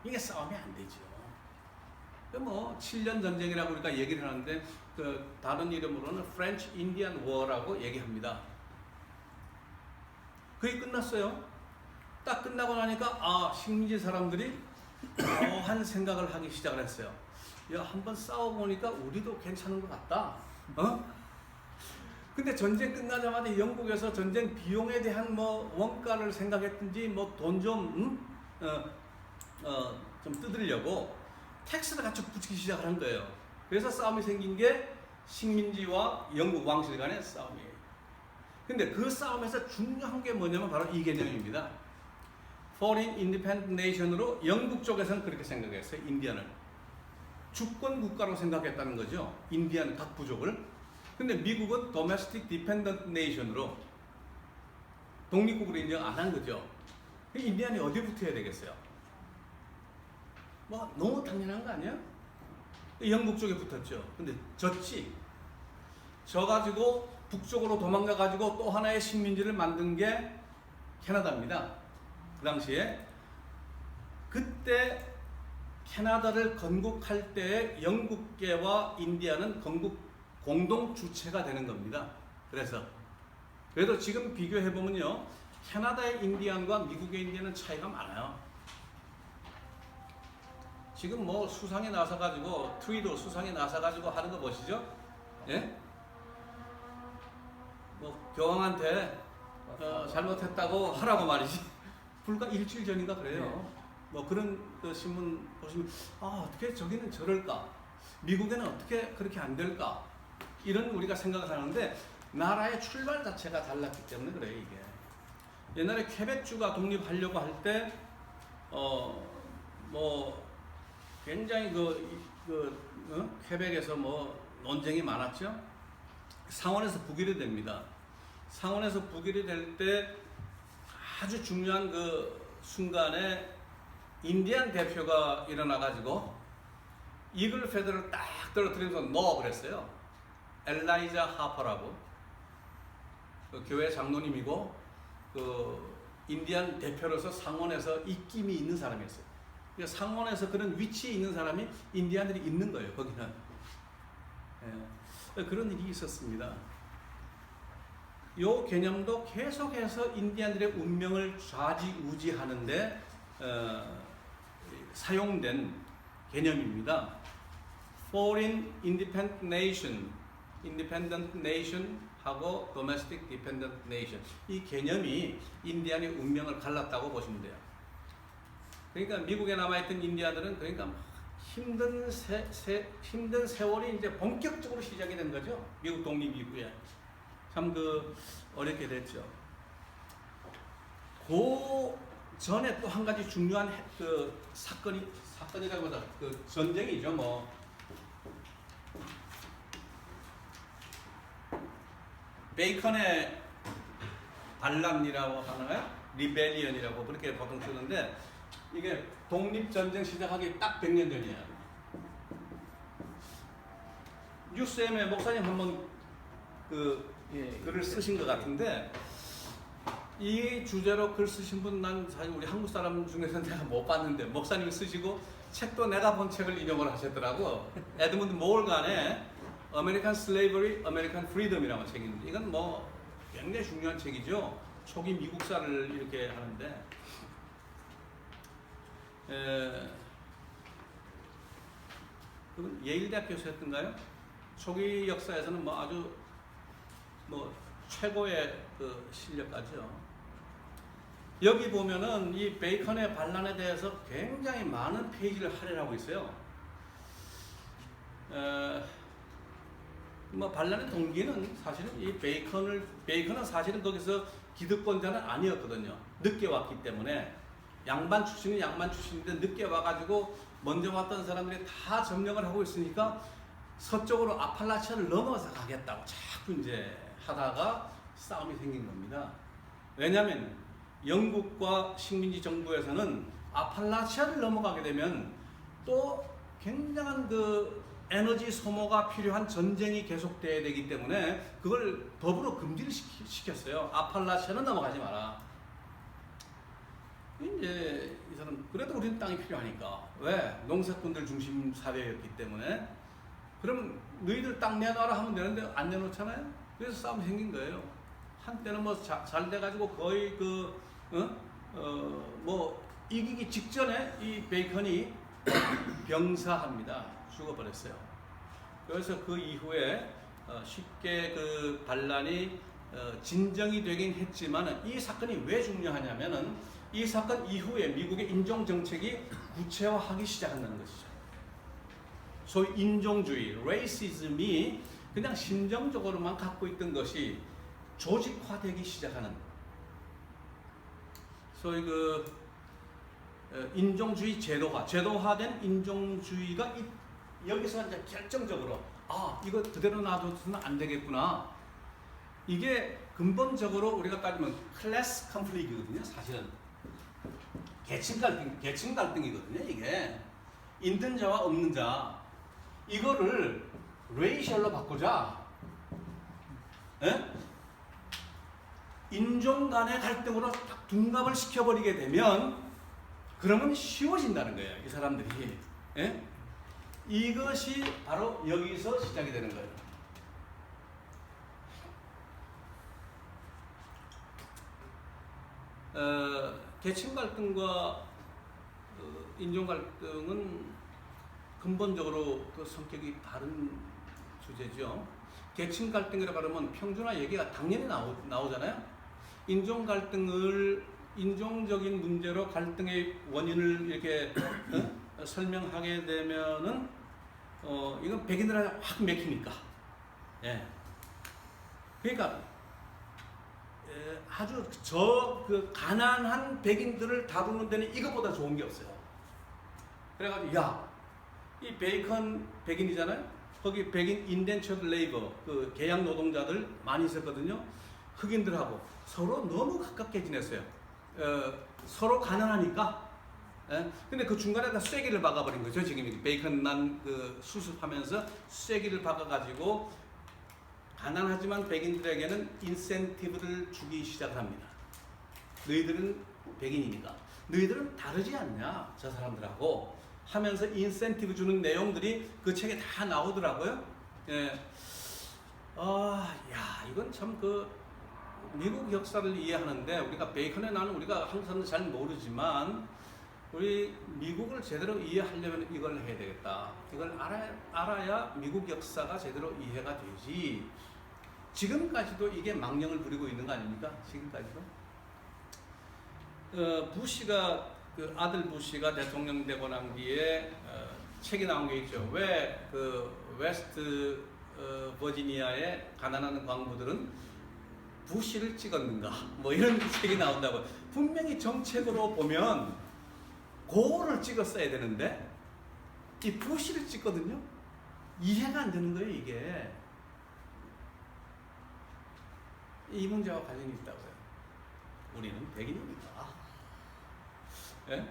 이게 싸움이 안 되죠. 뭐 7년 전쟁이라고 우리가 얘기를 하는데 그 다른 이름으로는 French Indian War라고 얘기합니다. 그게 끝났어요. 딱 끝나고 나니까 식민지 사람들이 한 생각을 하기 시작을 했어요. 야, 한번 싸워보니까 우리도 괜찮은 것 같다. 근데 전쟁 끝나자마자 영국에서 전쟁 비용에 대한 뭐 원가를 생각했든지 뭐 돈 좀 뜯으려고 텍스를 같이 붙이기 시작한 거예요. 그래서 싸움이 생긴 게 식민지와 영국 왕실 간의 싸움이에요. 근데 그 싸움에서 중요한 게 뭐냐면 바로 이 개념입니다. Foreign Independent Nation으로 영국 쪽에서는 그렇게 생각했어요. 인디안을 주권 국가로 생각했다는 거죠. 인디안 각 부족을. 근데 미국은 Domestic Dependent Nation으로 독립국으로 인정 안 한 거죠. 인디안이 어디 붙어야 되겠어요? 뭐 너무 당연한 거 아니야? 영국 쪽에 붙었죠. 근데 졌지. 져가지고 북쪽으로 도망가가지고 또 하나의 식민지를 만든 게 캐나다입니다. 그 당시에. 그때 캐나다를 건국할 때 영국계와 인디안은 공동 주체가 되는 겁니다. 그래도 지금 비교해 보면요, 캐나다의 인디안과 미국의 인디안은 차이가 많아요. 지금 뭐 수상에 나서 가지고 트위도 수상에 나서 가지고 하는 거 보시죠? 예? 뭐 교황한테 잘못했다고 하라고 말이지. 불과 일주일 전인가 그래요. 네. 뭐 그런 그 신문 보시면 어떻게 저기는 저럴까? 미국에는 어떻게 그렇게 안 될까? 이런 우리가 생각을 하는데 나라의 출발 자체가 달랐기 때문에 그래요 이게. 옛날에 퀘벡주가 독립하려고 할 때 뭐 굉장히 퀘벡에서 뭐 논쟁이 많았죠. 상원에서 부결이 됩니다. 상원에서 부결이 될 때 아주 중요한 그 순간에 인디안 대표가 일어나가지고 이글 페더를 딱 떨어뜨리면서 넣어 그랬어요. 엘라이자 하퍼라고 그 교회 장로님이고 그 인디안 대표로서 상원에서 입김이 있는 사람이었어요. 그러니까 상원에서 그런 위치에 있는 사람이 인디안들이 있는 거예요. 거기는. 예. 그런 일이 있었습니다. 이 개념도 계속해서 인디안들의 운명을 좌지우지하는데 사용된 개념입니다. Foreign Independent Nation 하고 Domestic Dependent Nation 이 개념이 인디안의 운명을 갈랐다고 보시면 돼요. 그러니까 미국에 남아있던 인디안들은 그러니까 힘든 세월이 이제 본격적으로 시작이 된 거죠. 미국 독립 이후에 참 어렵게 됐죠. 그 전에 또 한 가지 중요한 사건이라고보다 전쟁이죠. 뭐 베이컨의 반란이라고 하나요? 리벨리언이라고 그렇게 보통 쓰는데 이게 독립전쟁 시작하기 딱 100년 전이에요. 뉴스엠의 목사님 한번 글을 쓰신 것 같은데 이 주제로 글 쓰신 분 난 사실 우리 한국 사람 중에서 내가 못 봤는데 목사님이 쓰시고 책도 내가 본 책을 인용을 하셨더라고. 에드문드 모얼간의 American Slavery, American Freedom이라는 책인데 이건 뭐 굉장히 중요한 책이죠. 초기 미국사를 이렇게 하는데 그건 예일대학 교수였던가요? 초기 역사에서는 뭐 아주 뭐 최고의 그 실력가죠. 여기 보면은 이 베이컨의 반란에 대해서 굉장히 많은 페이지를 할애하고 있어요. 뭐 반란의 동기는 사실은 이 베이컨은 사실은 거기서 기득권자는 아니었거든요. 늦게 왔기 때문에 양반 출신인데 늦게 와가지고 먼저 왔던 사람들이 다 점령을 하고 있으니까 서쪽으로 아팔라치아를 넘어서 가겠다고 자꾸 이제 하다가 싸움이 생긴 겁니다. 왜냐하면 영국과 식민지 정부에서는 아팔라치아를 넘어가게 되면 또 굉장한 에너지 소모가 필요한 전쟁이 계속돼야 되기 때문에 그걸 법으로 금지를 시켰어요. 아팔라치아는 넘어가지 마라. 이제 이 사람 그래도 우리는 땅이 필요하니까 왜? 농사꾼들 중심 사회였기 때문에 그럼 너희들 땅 내놔라 하면 되는데 안 내놓잖아요. 그래서 싸움이 생긴 거예요. 한때는 뭐 잘 돼가지고 거의 뭐 이기기 직전에 이 베이컨이 병사합니다. 죽어버렸어요. 그래서 그 이후에 쉽게 그 반란이 진정이 되긴 했지만 이 사건이 왜 중요하냐면은 이 사건 이후에 미국의 인종 정책이 구체화하기 시작한다는 것이죠. 소위 인종주의, 레이시즘이 그냥 심정적으로만 갖고 있던 것이 조직화되기 시작하는 소위 인종주의 제도화된 인종주의가 여기서 이제 결정적으로 이거 그대로 놔둬서는 안 되겠구나. 이게 근본적으로 우리가 따지면 클래스 컨플릭트거든요. 사실은 계층 갈등이거든요. 이게 있는 자와 없는 자 이거를 레이셜로 바꾸자. 에? 인종 간의 갈등으로 딱 둔갑을 시켜버리게 되면 그러면 쉬워진다는 거예요. 이 사람들이. 에? 이것이 바로 여기서 시작이 되는 거예요. 계층 갈등과 인종 갈등은 근본적으로 그 성격이 다른 주제죠. 계층 갈등이라고 하면 평준화 얘기가 당연히 나오잖아요. 인종 갈등을 인종적인 문제로 갈등의 원인을 이렇게 설명하게 되면은 이건 백인들한테 확 맥히니까. 예. 그러니까 아주 그 가난한 백인들을 다루는 데는 이것보다 좋은 게 없어요. 그래가지고 이 베이컨 백인이잖아요. 거기 백인 인덴처드 레이버 그 계약 노동자들 많이 있었거든요. 흑인들하고 서로 너무 가깝게 지냈어요. 서로 가난하니까. 예? 근데 그 중간에다 쐐기를 박아버린 거죠. 지금 베이컨 난 그 수습하면서 쐐기를 박아가지고 가난하지만 백인들에게는 인센티브를 주기 시작을 합니다. 너희들은 백인이니까 너희들은 다르지 않냐 저 사람들하고 하면서 인센티브 주는 내용들이 그 책에 다 나오더라고요. 예. 이건 참 그 미국 역사를 이해하는데 우리가 베이컨에 나는 우리가 한국 사람들 잘 모르지만 우리 미국을 제대로 이해하려면 이걸 해야 되겠다. 이걸 알아야 미국 역사가 제대로 이해가 되지. 지금까지도 이게 망령을 부리고 있는 거 아닙니까? 지금까지도. 부시가 그 아들 부시가 대통령 되고 난 뒤에 책이 나온 게 있죠. 왜 그 웨스트 버지니아의 가난한 광부들은 부시를 찍었는가? 뭐 이런 책이 나온다고. 분명히 정책으로 보면 고를 찍었어야 되는데 이 부시를 찍거든요. 이해가 안 되는 거예요, 이게. 이 문제와 관련이 있다고요. 우리는 백인입니다. 예?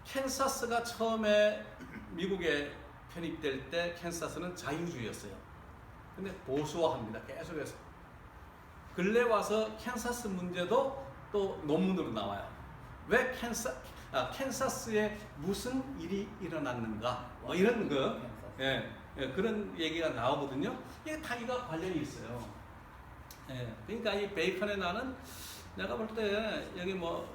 캔사스가 처음에 미국에 편입될 때 캔사스는 자유주의였어요. 근데 보수화합니다. 계속해서. 근래 와서 캔사스 문제도 또 논문으로 나와요. 왜 캔사스에 무슨 일이 일어났는가? 뭐 이런 거, 그런 얘기가 나오거든요. 이게 다 이거 관련이 있어요. 그러니까 이 베이컨에 나는 내가 볼 때 여기 뭐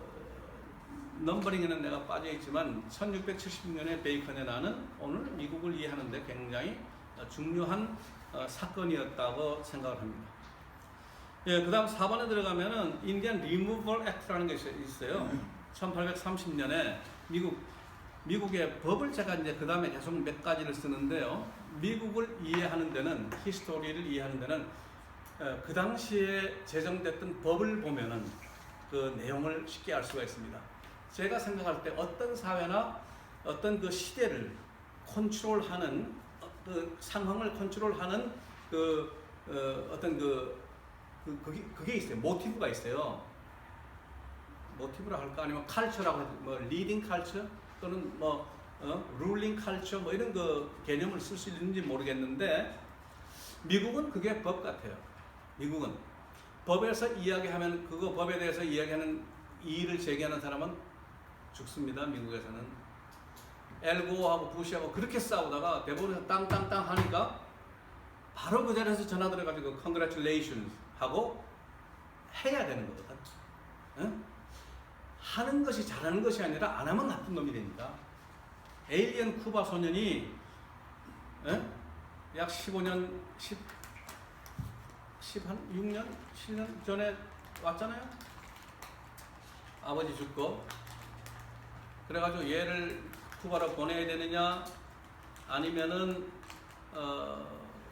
넘버링에는 내가 빠져 있지만 1676년에 베이컨에 나는 오늘 미국을 이해하는데 굉장히 중요한 사건이었다고 생각을 합니다. 그 다음 4번에 들어가면은 인디안 리무벌 액트라는 게 있어요. 1830년에 미국의 법을 제가 이제 그 다음에 계속 몇 가지를 쓰는데요. 미국을 이해하는 데는 히스토리를 이해하는 데는 그 당시에 제정됐던 법을 보면은 그 내용을 쉽게 알 수가 있습니다. 제가 생각할 때 어떤 사회나 어떤 그 시대를 컨트롤하는 그 상황을 컨트롤하는 어떤 그게 있어요. 모티브가 있어요. 모티브라 할까 아니면 칼처라고 해도 뭐 리딩 칼처 또는 뭐 룰링 칼처 뭐 이런 그 개념을 쓸 수 있는지 모르겠는데 미국은 그게 법 같아요. 미국은 법에서 이야기하면 그거 법에 대해서 이야기하는 이의를 제기하는 사람은 죽습니다. 미국에서는 엘고하고 부시하고 그렇게 싸우다가 대법원에서 땅땅땅 하니까 바로 그 자리에서 전화 들어가지고 congratulations 하고 해야 되는 거거든. 응? 하는 것이 잘하는 것이 아니라 안 하면 나쁜 놈이 되니까. 에일리언 쿠바 소년이 약 15년 6년 7년 전에 왔잖아요. 아버지 죽고 그래가지고 얘를 쿠바로 보내야 되느냐 아니면은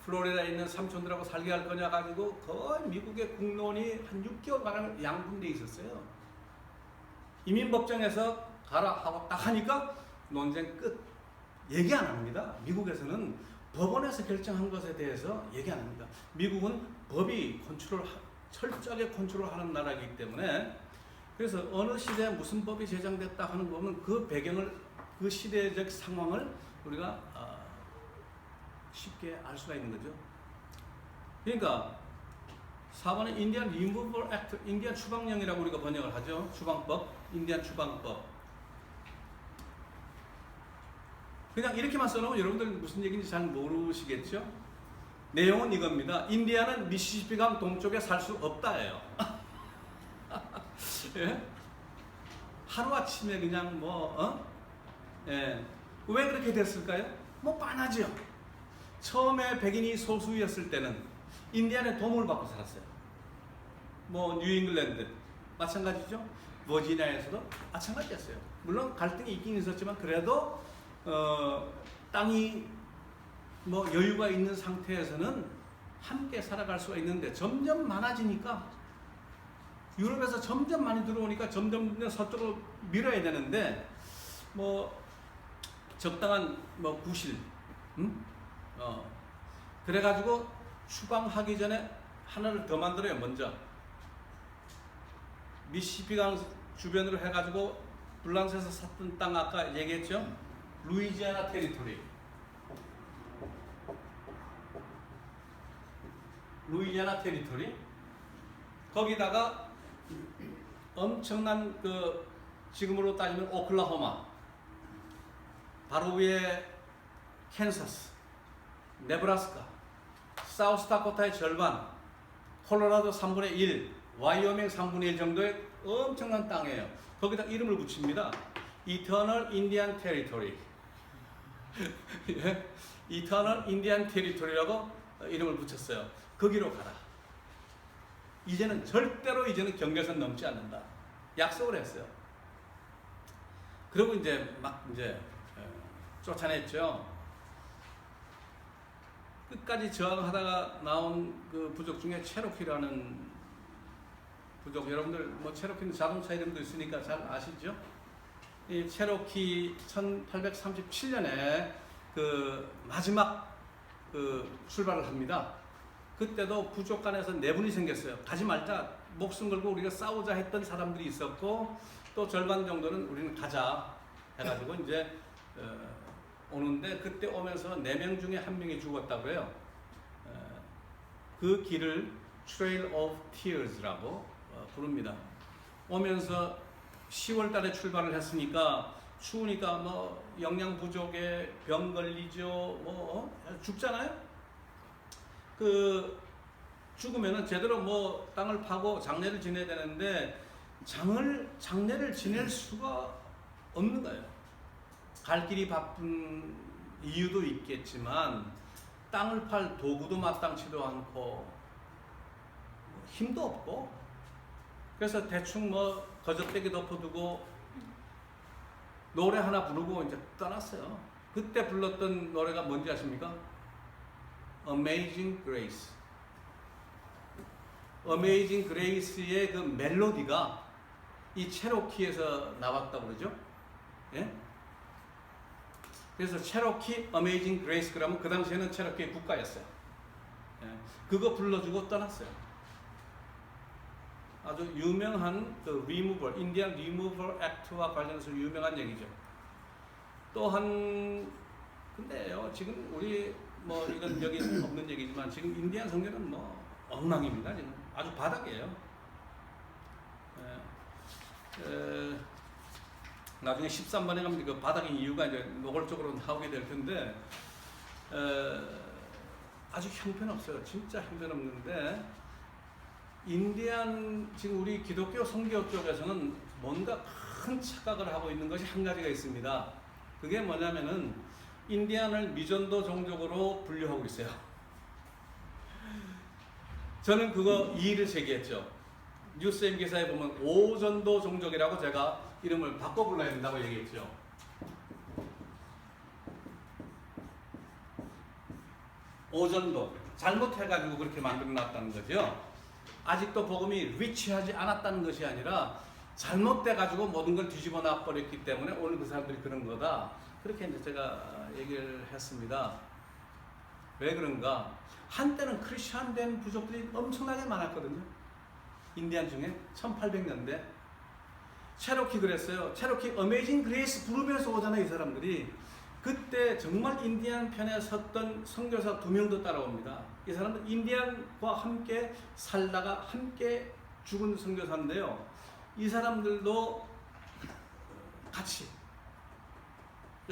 플로리다에 있는 삼촌들하고 살게 할 거냐 가지고 거의 미국의 국론이 한 6개월 만에 양분돼 있었어요. 이민법정에서 가라 하고 딱 하니까 논쟁 끝. 얘기 안 합니다. 미국에서는 법원에서 결정한 것에 대해서 얘기 안 합니다. 미국은 법이 철저하게 컨트롤하는 나라이기 때문에 그래서 어느 시대에 무슨 법이 제정됐다 하는 거 보면 그 배경을 그 시대적 상황을 우리가 쉽게 알 수가 있는 거죠. 그러니까 4번은 인디안 리무벌 액트, 인디안 추방령이라고 우리가 번역을 하죠. 추방법, 인디안 추방법. 그냥 이렇게만 써놓으면 여러분들 무슨 얘기인지 잘 모르시겠죠? 내용은 이겁니다. 인디아는 미시시피강 동쪽에 살 수 없다예요. 예? 하루아침에 그냥 왜 그렇게 됐을까요? 뭐 뻔하죠. 처음에 백인이 소수였을 때는 인디안의 도움을 받고 살았어요. 뭐 뉴잉글랜드 마찬가지죠. 버지니아에서도 마찬가지였어요. 물론 갈등이 있긴 있었지만 그래도 땅이 뭐 여유가 있는 상태에서는 함께 살아갈 수가 있는데 점점 많아지니까 유럽에서 점점 많이 들어오니까 점점 서쪽으로 밀어야 되는데 뭐 적당한 뭐 구실, 그래가지고 추방하기 전에 하나를 더 만들어요. 먼저 미시시피강 주변으로 해가지고 블랑스에서 샀던 땅 아까 얘기했죠. 루이지아나 테리토리. 루이지아나 테리토리. 거기다가 엄청난 그 지금으로 따지면 오클라호마, 바로 위에 캔사스, 네브라스카, 사우스다코타의 절반, 콜로라도 3분의 1, 와이오밍 3분의 1 정도의 엄청난 땅이에요. 거기다 이름을 붙입니다. Eternal Indian Territory. Eternal Indian Territory라고 이름을 붙였어요. 거기로 가라. 절대로 이제는 경계선 넘지 않는다. 약속을 했어요. 그리고 이제 막 쫓아냈죠. 끝까지 저항하다가 나온 그 부족 중에 체로키라는 부족, 여러분들 뭐 체로키는 자동차 이름도 있으니까 잘 아시죠? 이 체로키 1837년에 그 마지막 그 출발을 합니다. 그때도 부족 간에서 내분이 생겼어요. 가지 말자, 목숨 걸고 우리가 싸우자 했던 사람들이 있었고, 또 절반 정도는 우리는 가자 해가지고 이제 오는데, 그때 오면서 4명 중에 1명이 죽었다고 해요. 그 길을 Trail of Tears라고 부릅니다. 오면서 10월 달에 출발을 했으니까 추우니까 뭐 영양 부족에 병 걸리죠. 뭐 죽잖아요. 그 죽으면은 제대로 뭐 땅을 파고 장례를 지내야 되는데 장례를 지낼 수가 없는 거예요. 갈 길이 바쁜 이유도 있겠지만 땅을 팔 도구도 마땅치도 않고 힘도 없고, 그래서 대충 뭐 거저대기 덮어두고 노래 하나 부르고 이제 떠났어요. 그때 불렀던 노래가 뭔지 아십니까? Amazing Grace. Amazing Grace의 그 멜로디가 이 체로키에서 나왔다고 그러죠. 예? 그래서 체로키 Amazing Grace 그러면 그 당시에는 체로키의 국가였어요. 예. 그거 불러주고 떠났어요. 아주 유명한 그 리무벌, 인디안 리무벌 액트와 관련해서 유명한 얘기죠. 또한 근데요, 지금 우리 뭐 이건 여기 없는 얘기지만 지금 인디안 성교는 뭐 엉망입니다. 지금 아주 바닥이에요. 나중에 13번에 가면 그 바닥인 이유가 이제 노골적으로 나오게 될 텐데, 아주 형편없어요. 진짜 형편없는데, 인디안 지금 우리 기독교 선교 쪽에서는 뭔가 큰 착각을 하고 있는 것이 한 가지가 있습니다. 그게 뭐냐면은 인디안을 미전도 종족으로 분류하고 있어요. 저는 그거 이의를 제기했죠. 뉴스엠 기사에 보면 오전도 종족이라고 제가 이름을 바꿔 불러야 된다고 얘기했죠. 오전도 잘못해가지고 그렇게 만들어 놨다는 거죠. 아직도 복음이 리치하지 않았다는 것이 아니라 잘못돼가지고 모든 걸 뒤집어 놔버렸기 때문에 오늘 그 사람들이 그런 거다. 그렇게 이제 제가 얘기를 했습니다. 왜 그런가? 한때는 크리스천된 부족들이 엄청나게 많았거든요. 인디안 중에 1800년대 체로키 그랬어요. 체로키 어메이징 그레이스 부르면서 오잖아요, 이 사람들이. 그때 정말 인디안 편에 섰던 선교사 2명도 따라옵니다. 이 사람들 인디안과 함께 살다가 함께 죽은 선교사인데요. 이 사람들도 같이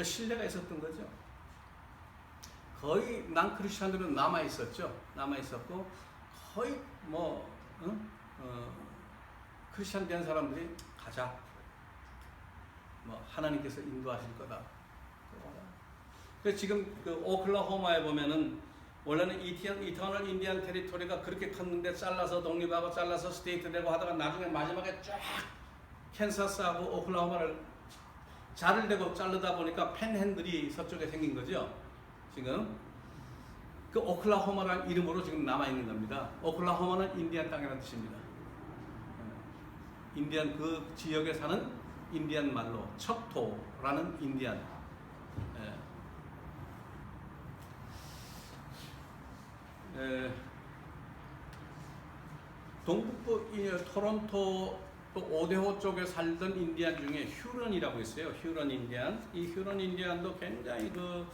신뢰가 있었던 거죠. 거의 난크리스천들은 남아 있었죠. 남아 있었고 거의 뭐 크리스천 된 사람들이 가자. 뭐 하나님께서 인도하실 거다. 그래서 지금 그 오클라호마에 보면은 원래는 이터널 인디안 테리토리가 그렇게 컸는데 잘라서 독립하고 잘라서 스테이트 되고 하다가 나중에 마지막에 쫙 캔사스하고 오클라호마를 자를 대고 자르다 보니까 팬핸들이 서쪽에 생긴 거죠. 지금 그 오클라호마라는 이름으로 지금 남아 있는 겁니다. 오클라호마는 인디안 땅이라는 뜻입니다. 인디안 그 지역에 사는 인디안 말로 척토라는 인디안. 동북부 토론토 또 오데호 쪽에 살던 인디안 중에 휴런이라고 있어요. 휴런 인디안. 이 휴런 인디안도 굉장히 그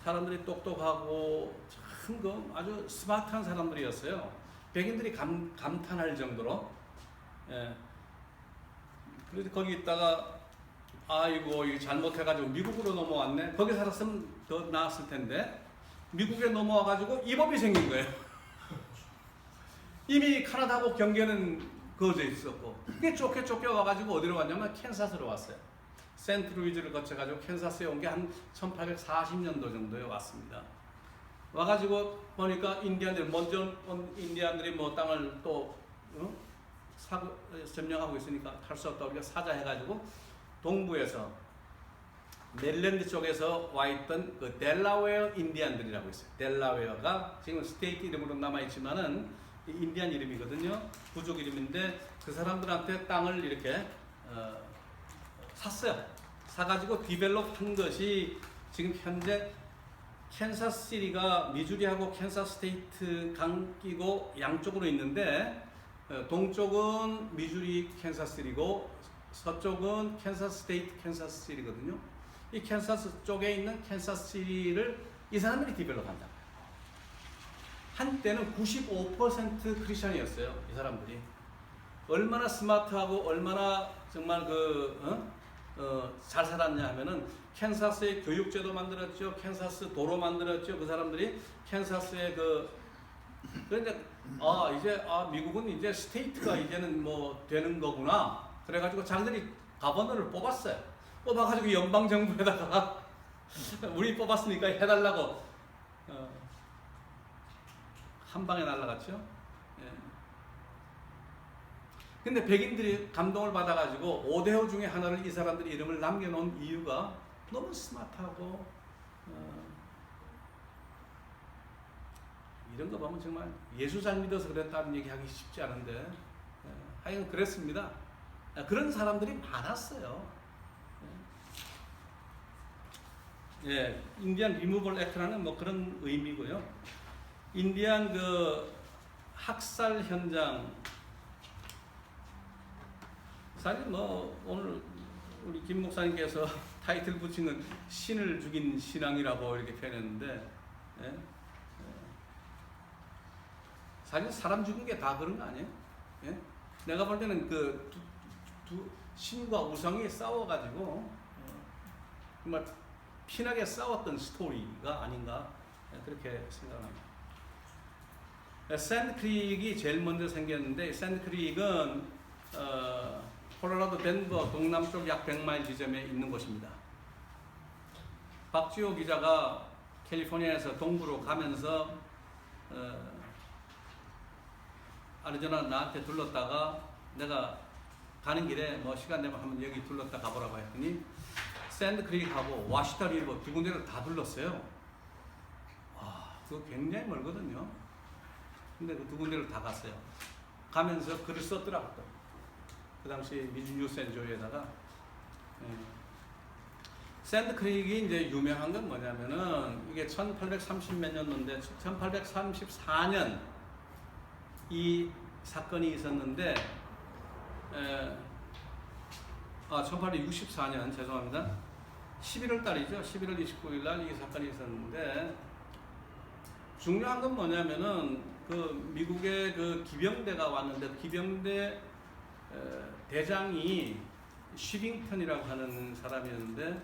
사람들이 똑똑하고 참 그 아주 스마트한 사람들이었어요. 백인들이 감탄할 정도로. 그래서 거기 있다가 아이고 이거 잘못해가지고 미국으로 넘어왔네. 거기 살았으면 더 나았을 텐데 미국에 넘어와가지고 이법이 생긴 거예요. 이미 카나다하고 경계는 그어져 있었고 그게 쫓겨 와가지고 어디로 갔냐면 캔사스로 왔어요. 센트루이즈를 거쳐가지고 캔사스에 온 게 한 1840년도 정도에 왔습니다. 와가지고 보니까 인디안들이 먼저 온 인디안들이 뭐 땅을 또 점령하고 있으니까 할 수 없다 우리가 사자해가지고 동부에서 멜랜드 쪽에서 와 있던 그 델라웨어 인디안들이라고 있어요. 델라웨어가 지금 스테이트 이름으로 남아 있지만은 인디안 이름이거든요. 부족 이름인데 그 사람들한테 땅을 이렇게 샀어요. 사가지고 디벨롭한 것이 지금 현재 캔사스시티가 미주리하고 캔사스 스테이트 강 끼고 양쪽으로 있는데 동쪽은 미주리 캔사스시티고 서쪽은 캔사스 스테이트 캔사스시티거든요. 이 캔사스 쪽에 있는 캔사스시티를 이 사람들이 디벨롭한다. 한때는 95% 크리스천이었어요. 이 사람들이. 얼마나 스마트하고 얼마나 정말 잘 살았냐 하면은 캔사스의 교육제도 만들었죠. 캔사스 도로 만들었죠. 그 사람들이 캔사스의 그런데 이제 미국은 이제 스테이트가 이제는 뭐 되는 거구나. 그래가지고 자기들이 가버너를 뽑았어요. 뽑아가지고 연방 정부에다가 우리 뽑았으니까 해달라고 한 방에 날라갔죠. 예. 근데 백인들이 감동을 받아가지고 오데호 중에 하나를 이 사람들이 이름을 남겨놓은 이유가 너무 스마트하고 이런 거 보면 정말 예수 잘 믿어서 그랬다는 얘기하기 쉽지 않은데 하여간 그랬습니다. 그런 사람들이 많았어요. 예, 인디안 리무벌 액트라는 뭐 그런 의미고요. 인디안 그 학살 현장 사실 뭐 오늘 우리 김 목사님께서 타이틀 붙인 건 신을 죽인 신앙이라고 이렇게 표현했는데 사실 사람 죽인 게 다 그런 거 아니에요? 예? 내가 볼 때는 그 두 신과 우상이 싸워가지고 정말 피나게 싸웠던 스토리가 아닌가 그렇게 생각합니다. 샌드크릭이 제일 먼저 생겼는데 샌드크릭은 콜로라도 덴버 동남쪽 약 100마일 지점에 있는 곳입니다. 박지호 기자가 캘리포니아에서 동부로 가면서 아리조나 나한테 들렀다가 내가 가는 길에 뭐 시간 되면 한번 여기 들렀다 가보라고 했더니 샌드크릭하고 와시타 리버 두 군데를 다 둘렀어요. 와, 그거 굉장히 멀거든요. 근데 그 두 군데를 다 갔어요. 가면서 글을 썼더라고요. 그 당시 미주 뉴스앤조이에다가 샌드크릭이 이제 유명한 건 뭐냐면은 이게 1830 몇 년도인데 1834년 이 사건이 있었는데 1864년 죄송합니다. 11월 달이죠. 11월 29일 날 이 사건이 있었는데 중요한 건 뭐냐면은 그 미국의 그 기병대가 왔는데 기병대 대장이 쉬빙턴이라고 하는 사람이었는데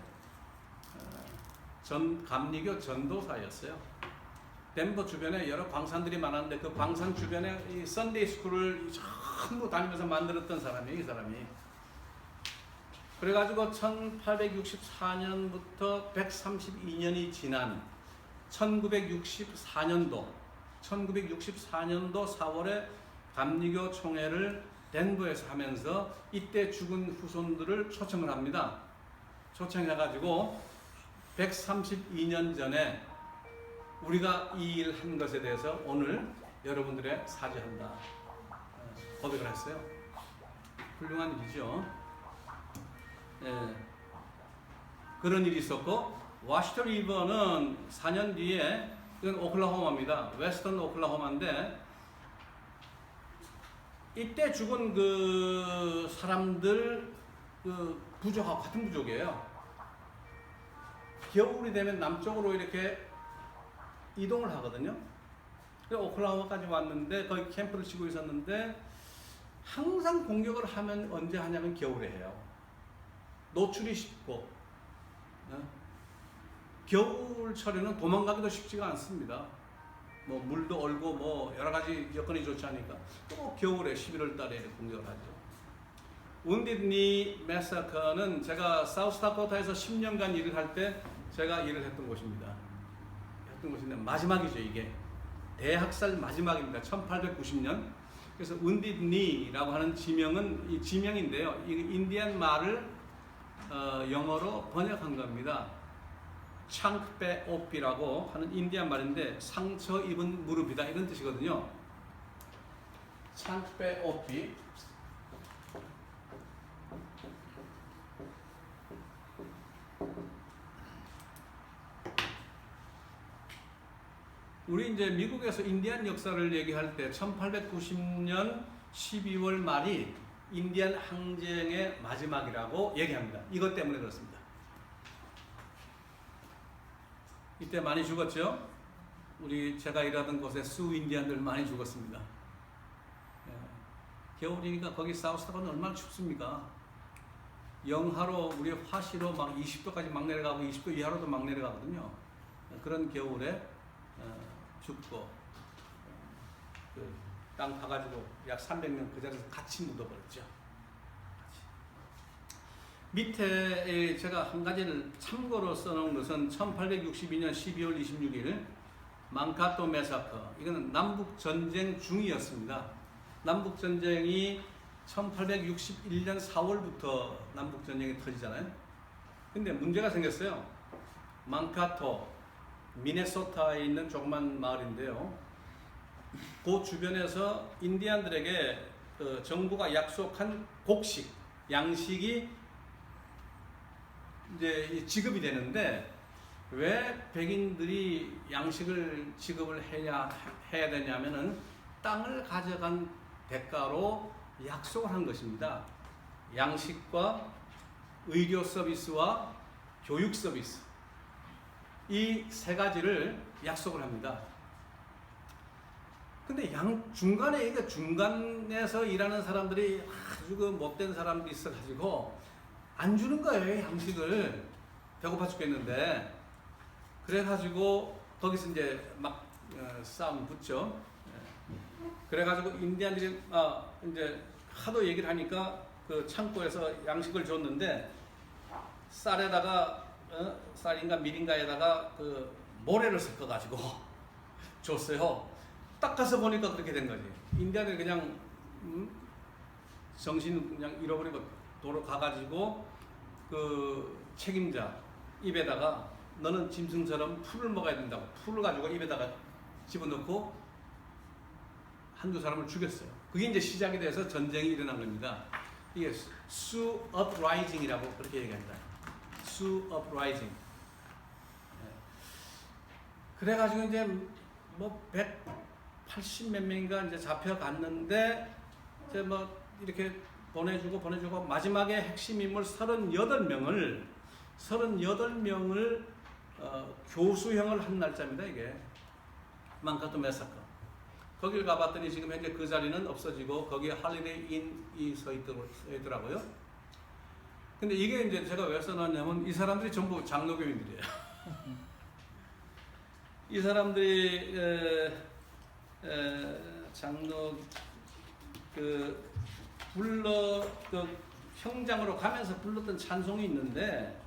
감리교 전도사였어요. 덴버 주변에 여러 광산들이 많았는데 그 광산 주변에 이 썬데이 스쿨을 전부 다니면서 만들었던 사람이에요. 이 사람이. 그래가지고 1864년부터 132년이 지난 1964년도 4월에 감리교 총회를 덴버에서 하면서 이때 죽은 후손들을 초청을 합니다. 초청해가지고 132년 전에 우리가 이 일 한 것에 대해서 오늘 여러분들의 사죄한다 고백을 했어요. 훌륭한 일이죠. 예. 그런 일이 있었고, 워시터 리버는 4년 뒤에, 이건 오클라호마입니다. 웨스턴 오클라호마인데, 이때 죽은 그 사람들 그 부족하고 같은 부족이에요. 겨울이 되면 남쪽으로 이렇게 이동을 하거든요. 그래서 오클라호마까지 왔는데 거기 캠프를 치고 있었는데 항상 공격을 하면 언제 하냐면 겨울에 해요. 노출이 쉽고 겨울철에는 도망가기도 쉽지가 않습니다. 뭐 물도 얼고 뭐 여러 가지 여건이 좋지 않으니까 또 겨울에 11월 달에 공격을 하죠. 운디드니 매사커는 제가 사우스다코타에서 10년간 일을 할 때 제가 일을 했던 곳입니다. 했던 곳인데 마지막이죠. 이게 대학살 마지막입니다. 1890년. 그래서 운디드니라고 하는 지명은 이 지명인데요. 이 인디안 말을 영어로 번역한 겁니다. 창크페 오피라고 하는 인디안 말인데 상처 입은 무릎이다 이런 뜻이거든요. 창크페 오피. 우리 이제 미국에서 인디안 역사를 얘기할 때 1890년 12월 말이 인디안 항쟁의 마지막이라고 얘기합니다. 이것 때문에 그렇습니다. 이때 많이 죽었죠? 우리 제가 일하던 곳에 수 인디안들 많이 죽었습니다. 예. 겨울이니까 거기 사우스다코는 얼마나 춥습니까? 영하로 우리 화시로 막 20도까지 막 내려가고 20도 이하로도 막 내려가거든요. 그런 겨울에 죽고 땅 파가지고 약 300명 그 자리에서 같이 묻어버렸죠. 밑에 제가 한 가지를 참고로 써놓은 것은 1862년 12월 26일 망카토 메사커. 이거는 남북 전쟁 중이었습니다. 남북 전쟁이 1861년 4월부터 남북 전쟁이 터지잖아요. 근데 문제가 생겼어요. 망카토 미네소타에 있는 조그만 마을인데요. 그 주변에서 인디안들에게 정부가 약속한 곡식, 양식이 이제 지급이 되는데 왜 백인들이 양식을 지급을 해야 되냐면은 땅을 가져간 대가로 약속을 한 것입니다. 양식과 의료 서비스와 교육 서비스. 이 세 가지를 약속을 합니다. 근데 중간에서 일하는 사람들이 아주 그 못된 사람들이 있어가지고 안 주는 거예요, 양식을. 배고파 죽겠는데. 그래가지고 거기서 이제 막 싸움 붙죠. 그래가지고 인디안들이 이제 하도 얘기를 하니까 그 창고에서 양식을 줬는데 쌀에다가 쌀인가 밀인가에다가 그 모래를 섞어가지고 줬어요. 딱 가서 보니까 그렇게 된 거지. 인디안을 그냥 정신 그냥 잃어버리고 도로 가가지고 그 책임자 입에다가 너는 짐승처럼 풀을 먹어야 된다고 풀을 가지고 입에다가 집어넣고 한두 사람을 죽였어요. 그게 이제 시작이 돼서 전쟁이 일어난 겁니다. 이게 Sioux Uprising이라고 그렇게 얘기합니다. Sioux Uprising. 그래가지고 이제 뭐 180 몇 명인가 이제 잡혀갔는데 이제 뭐 이렇게 보내주고 마지막에 핵심 인물 38명을 교수형을 한 날짜입니다. 이게 망카토 메사커. 거길 가봤더니 지금 현재 그 자리는 없어지고 거기에 할리데이 인이 서 있더라고요. 근데 이게 이제 제가 왜 써놨냐면 이 사람들이 전부 장로교인들이에요. 이 사람들이 장로 그 형장으로 가면서 불렀던 찬송이 있는데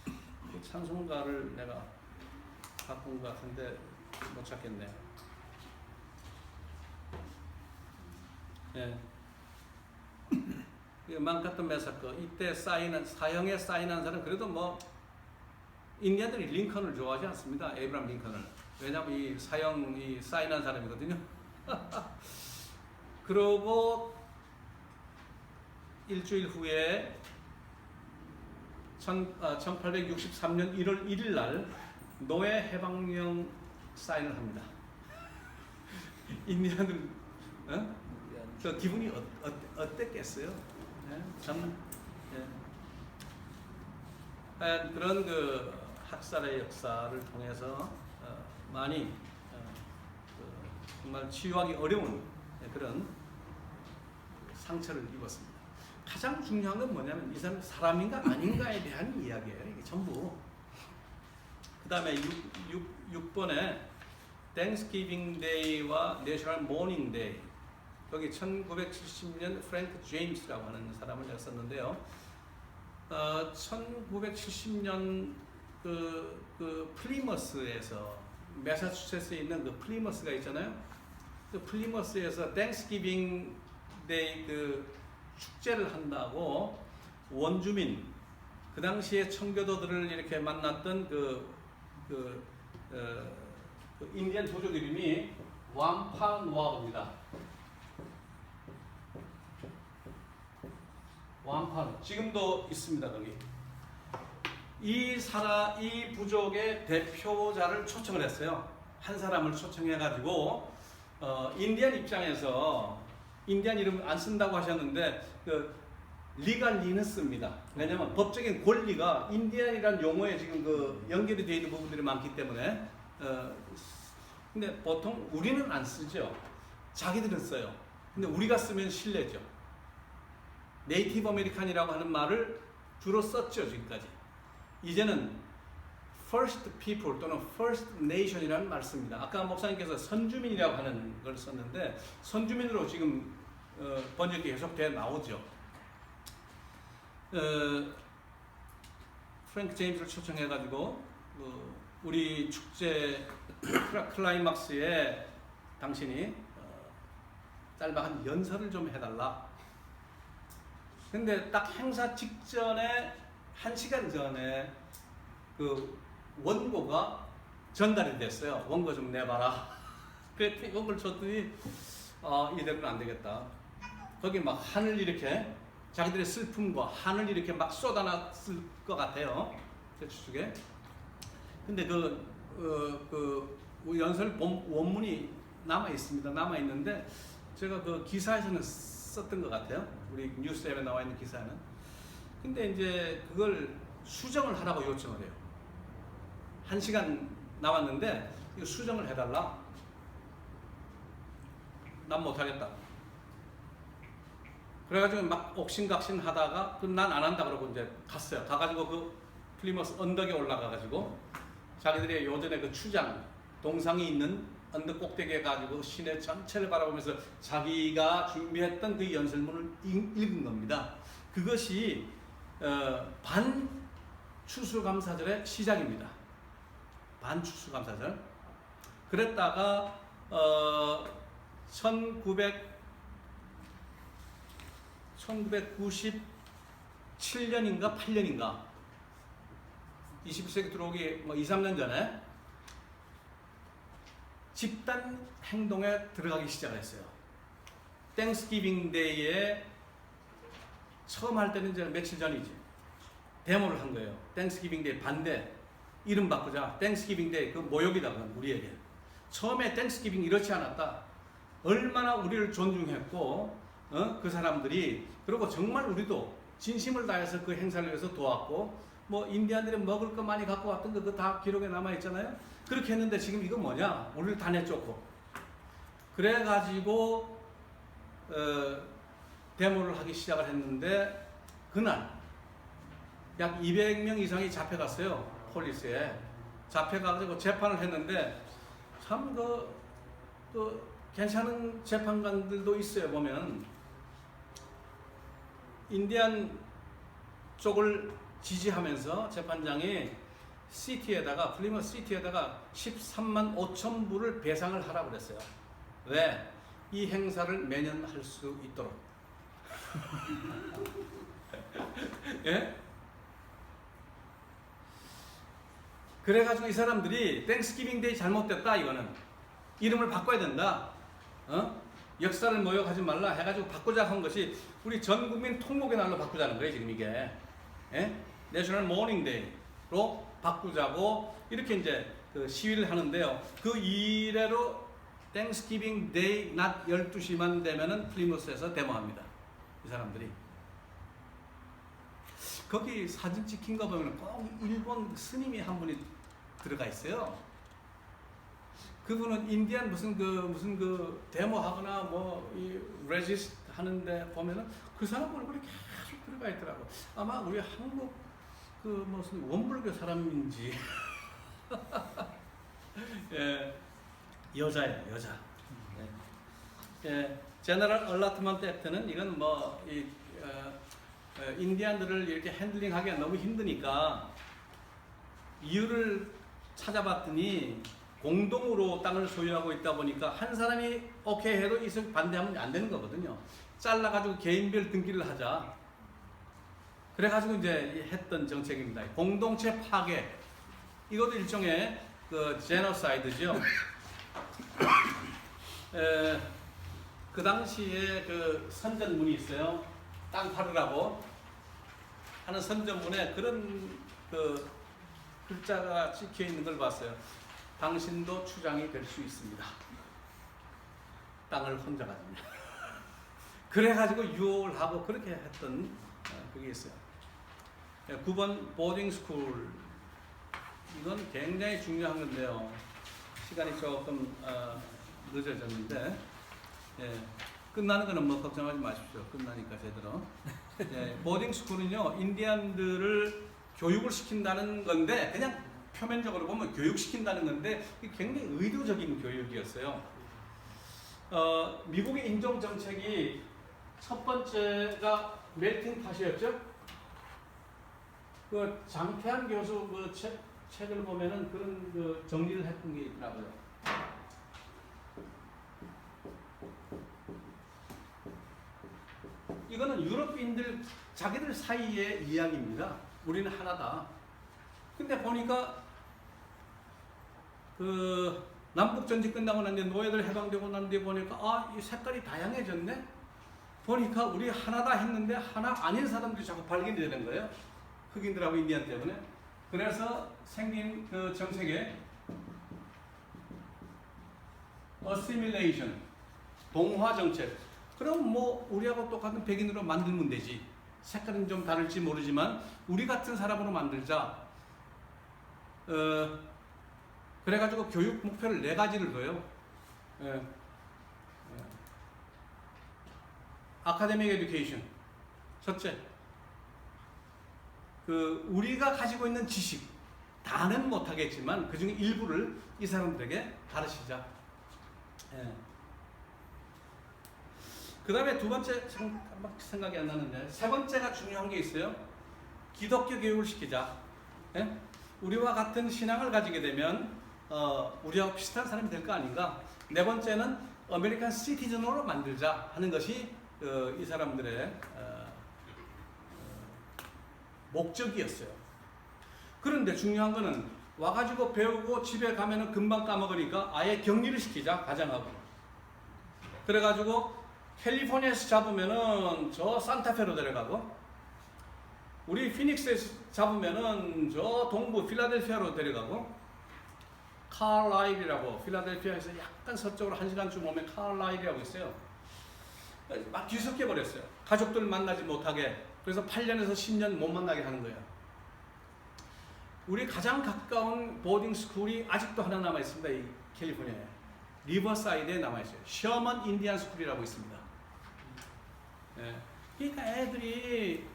그 찬송가를 내가 바꾼 것 같은데 못 찾겠네요. 예. 만카튼 매사커 이때 사형에 사인한 사람 그래도 뭐 인디언들이 링컨을 좋아하지 않습니다. 에이브람 링컨을. 왜냐하면 이 사형이 사인한 사람이거든요. 그러고 일주일 후에 1863년 1월 1일 날 노예 해방령 사인을 합니다. 인디언들 그 기분이 어땠겠어요? 네? 참 그런 그 학살의 역사를 통해서 많이 정말 치유하기 어려운 그런 상처를 입었습니다. 가장 중요한 건 뭐냐면 이 사람이 사람인가 아닌가에 대한 이야기예요. 이게 전부. 그 다음에 6번에 Thanksgiving Day와 National Mourning Day. 여기 1970년 프랭크 제임스라고 하는 사람을 내가 썼는데요. 1970년 그 플리머스에서 매사추세츠에 있는 그 플리머스가 있잖아요. 그 플리머스에서 땡스기빙 데이 그 축제를 한다고 원주민 그 당시에 청교도들을 이렇게 만났던 그 인디언 부족 이름이 완파누아입니다. 완파누 지금도 있습니다. 거기 이 부족의 대표자를 초청을 했어요. 한 사람을 초청해가지고 인디언 입장에서 인디언 이름 안 쓴다고 하셨는데 그 리갈리는 씁니다. 왜냐하면 법적인 권리가 인디언이라는 용어에 지금 그 연결이 되어 있는 부분들이 많기 때문에 근데 보통 우리는 안 쓰죠. 자기들은 써요. 근데 우리가 쓰면 실례죠. 네이티브 아메리칸이라고 하는 말을 주로 썼죠. 지금까지. 이제는 First People 또는 First Nation이라는 말을 씁니다. 아까 목사님께서 선주민이라고 하는 걸 썼는데 선주민으로 지금 번역이 계속되어 나오죠. 프랭크 제임스를 초청해가지고 우리 축제 클라이막스에 당신이 짤막한 연설을 좀 해달라. 근데 딱 행사 직전에 1시간 전에 그 원고가 전달이 됐어요. 원고 좀 내봐라. 그랬더니 원고를 줬더니 이대로는 안 되겠다. 거기 막 한을 이렇게 자기들의 슬픔과 한을 이렇게 막 쏟아놨을 것 같아요. 제 추측에. 근데 연설 원문이 남아 있습니다. 남아 있는데 제가 그 기사에서는 썼던 것 같아요. 우리 뉴스앱에 나와 있는 기사는. 근데 이제 그걸 수정을 하라고 요청을 해요. 1시간 남았는데 이거 수정을 해달라. 난 못하겠다. 그래가지고 막 옥신각신 하다가 난 안 한다 그러고 이제 갔어요. 가가지고 그 플리머스 언덕에 올라가가지고 자기들의 요전에 그 추장 동상이 있는 언덕 꼭대기에 가지고 시내 전체를 바라보면서 자기가 준비했던 그 연설문을 읽은 겁니다. 그것이 반추수감사절의 시작입니다. 반추수감사절. 그랬다가 1997년인가 8년인가 21세기 들어오기 뭐 2, 3년 전에 집단 행동에 들어가기 시작했어요. 땡스기빙 데이에 처음 할 때는 이제 며칠 전이지. 데모를 한 거예요. 땡스기빙 데이 반대. 이름 바꾸자. 땡스기빙 데이 그 모욕이다. 우리에게. 처음에 땡스기빙 이렇지 않았다. 얼마나 우리를 존중했고 그 사람들이 그리고 정말 우리도 진심을 다해서 그 행사를 위해서 도왔고 뭐 인디안들이 먹을 거 많이 갖고 왔던 거 그거 다 기록에 남아 있잖아요. 그렇게 했는데 지금 이거 뭐냐? 우리를 다 내쫓고 그래가지고 데모를 하기 시작을 했는데 그날 약 200명 이상이 잡혀갔어요. 폴리스에 잡혀가지고 재판을 했는데 참 괜찮은 재판관들도 있어요. 보면 인디안 쪽을 지지하면서 재판장이 시티에다가 플리머스 시티에다가 13만 5천 불을 배상을 하라고 그랬어요. 왜? 이 행사를 매년 할 수 있도록. 예? 그래가지고 이 사람들이 땡스기빙 데이 잘못됐다 이거는 이름을 바꿔야 된다. 역사를 모욕하지 말라 해가지고 바꾸자 한 것이 우리 전 국민 통곡의 날로 바꾸자는 거예요 지금 이게. 내셔널 모닝 데이로 바꾸자고 이렇게 이제 그 시위를 하는데요. 그 이래로 땡스기빙 데이 낮 12시만 되면은 플리머스에서 데모합니다. 이 사람들이. 거기 사진 찍힌 거 보면 꼭 일본 스님이 한 분이 들어가 있어요. 그분은 인디안 무슨 그 데모하거나 뭐 이 레지스트 하는데 보면은 그 사람 얼굴이 계속 들어가 있더라고. 아마 우리 한국 그 무슨 원불교 사람인지. 예, 여자예요, 여자. 예, 제너럴 얼라트먼트 액트는 이건 뭐 이 인디안들을 이렇게 핸들링하기가 너무 힘드니까 이유를 찾아봤더니 공동으로 땅을 소유하고 있다 보니까 한 사람이 오케이 해도 이승 반대하면 안 되는 거거든요. 잘라가지고 개인별 등기를 하자. 그래가지고 이제 했던 정책입니다. 공동체 파괴. 이것도 일종의 그 제노사이드죠. 그 당시에 그 선전문이 있어요. 땅 팔으라고 하는 선전문에 그런 그 글자가 찍혀 있는 걸 봤어요. 당신도 추장이 될 수 있습니다. 땅을 혼자 가집니다. 그래가지고 유혹을 하고 그렇게 했던 그게 있어요. 9번 보딩 스쿨. 이건 굉장히 중요한 건데요. 시간이 조금 늦어졌는데 끝나는 거는 뭐 걱정하지 마십시오. 끝나니까 제대로. 보딩 스쿨은요 인디안들을 교육을 시킨다는 건데 그냥 표면적으로 보면 교육시킨다는 건데 굉장히 의도적인 교육이었어요. 미국의 인종 정책이 첫 번째가 멜팅 팟이었죠. 그 장태환 교수 그 책을 보면은 그런 그 정리를 했던 게 있더라고요. 이거는 유럽인들 자기들 사이의 이야기입니다. 우리는 하나다. 근데 보니까 그 남북 전쟁 끝나고 난 뒤에 노예들 해방되고 난 뒤에 보니까 이 색깔이 다양해졌네. 보니까 우리 하나다 했는데 하나 아닌 사람들이 자꾸 발견이 되는 거예요. 흑인들하고 인디안 때문에. 그래서 생긴 그 정책에 어시밀레이션, 동화 정책. 그럼 뭐 우리하고 똑같은 백인으로 만들면 되지. 색깔은 좀 다를지 모르지만 우리 같은 사람으로 만들자. 그래가지고 교육 목표를 4가지를 둬요. 아카데믹 에듀케이션. 첫째, 그 우리가 가지고 있는 지식 다는 못하겠지만 그 중에 일부를 이 사람들에게 가르치자. 그 다음에 두 번째 생각이 안 나는데 세 번째가 중요한 게 있어요. 기독교 교육을 시키자. 우리와 같은 신앙을 가지게 되면 우리하고 비슷한 사람이 될 거 아닌가. 네 번째는 아메리칸 시티즌으로 만들자 하는 것이 이 사람들의 목적이었어요. 그런데 중요한 거는 와가지고 배우고 집에 가면은 금방 까먹으니까 아예 격리를 시키자, 가장하고. 그래가지고 캘리포니아에서 잡으면은 저 산타페로 데려가고, 우리 피닉스에서 잡으면은 저 동부 필라델피아로 데려가고, 칼라일이라고, 필라델피아에서 약간 서쪽으로 1시간쯤 오면 칼라일이라고 있어요. 막 뒤섞여 버렸어요. 가족들 만나지 못하게. 그래서 8년에서 10년 못 만나게 하는 거예요. 우리 가장 가까운 보딩 스쿨이 아직도 하나 남아 있습니다. 이 캘리포니아에. 리버사이드에 남아 있어요. 셔먼 인디안 스쿨이라고 있습니다. 그러니까 애들이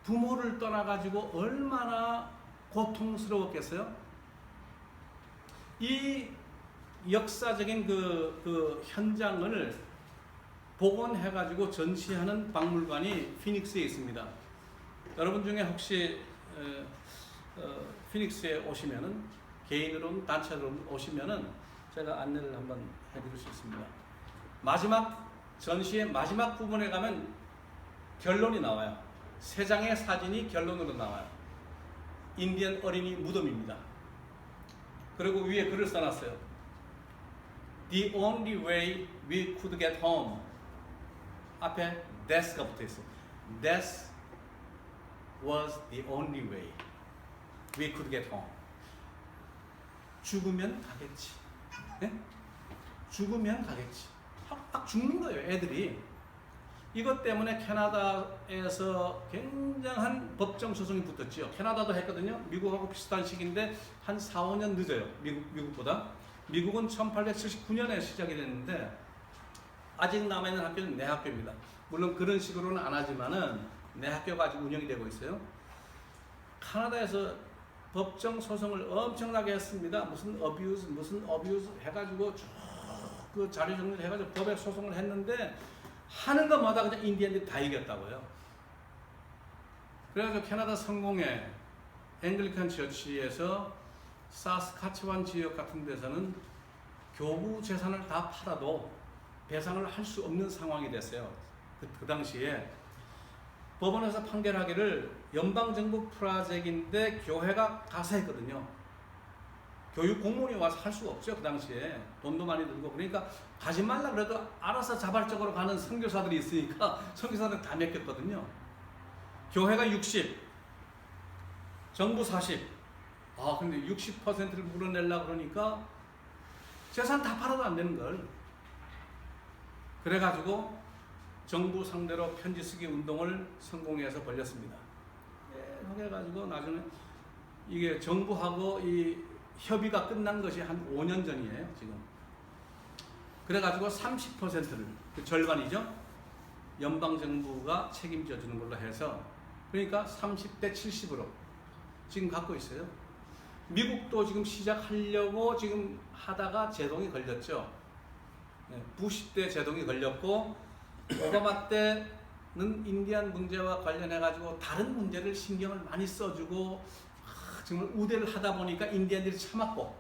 부모를 떠나가지고 얼마나 고통스러웠겠어요? 이 역사적인 그 현장을 복원해가지고 전시하는 박물관이 피닉스에 있습니다. 여러분 중에 혹시 피닉스에 오시면은 개인으로 단체로 오시면은 제가 안내를 한번 해드릴 수 있습니다. 마지막 전시의 마지막 부분에 가면 결론이 나와요. 세 장의 사진이 결론으로 나와요. 인디언 어린이 무덤입니다. 그리고 위에 글을 써놨어요. The only way we could get home. 앞에 death가 붙어있어요. Death was the only way we could get home. 죽으면 가겠지. 네? 죽으면 가겠지. 딱 죽는 거예요, 애들이. 이것 때문에 캐나다에서 굉장한 법정 소송이 붙었죠. 캐나다도 했거든요. 미국하고 비슷한 시기인데 한 4, 5년 늦어요. 미국보다. 미국은 1879년에 시작이 됐는데 아직 남아있는 학교는 내 학교입니다. 물론 그런 식으로는 안 하지만은 내 학교가 아직 운영이 되고 있어요. 캐나다에서 법정 소송을 엄청나게 했습니다. 무슨 어뷰즈 해가지고 쭉 그 자료 정리를 해가지고 법에 소송을 했는데 하는 것마다 그냥 인디언들이 다 이겼다고요. 그래가지고 캐나다 성공회 앵글리칸 처치에서 사스카치완 지역 같은 데서는 교부 재산을 다 팔아도 배상을 할 수 없는 상황이 됐어요. 그 당시에 법원에서 판결하기를 연방정부 프로젝트인데 교회가 가서 했거든요. 교육 공무원이 와서 할 수가 없죠. 그 당시에 돈도 많이 들고. 그러니까 가지 말라 그래도 알아서 자발적으로 가는 선교사들이 있으니까 선교사들 다 맡겼거든요. 교회가 60, 정부 40. 근데 60%를 물어내려고 그러니까 재산 다 팔아도 안 되는 걸. 그래가지고 정부 상대로 편지 쓰기 운동을 성공해서 벌였습니다. 그래가지고 나중에 이게 정부하고 이 협의가 끝난 것이 한 5년 전이에요, 지금. 그래가지고 30%를, 그 절반이죠? 연방정부가 책임져 주는 걸로 해서, 그러니까 30대 70으로 지금 갖고 있어요. 미국도 지금 시작하려고 지금 하다가 제동이 걸렸죠. 부시 때 제동이 걸렸고, 오바마 때는 인디안 문제와 관련해가지고 다른 문제를 신경을 많이 써주고, 정말 우대를 하다 보니까 인디언들이 참았고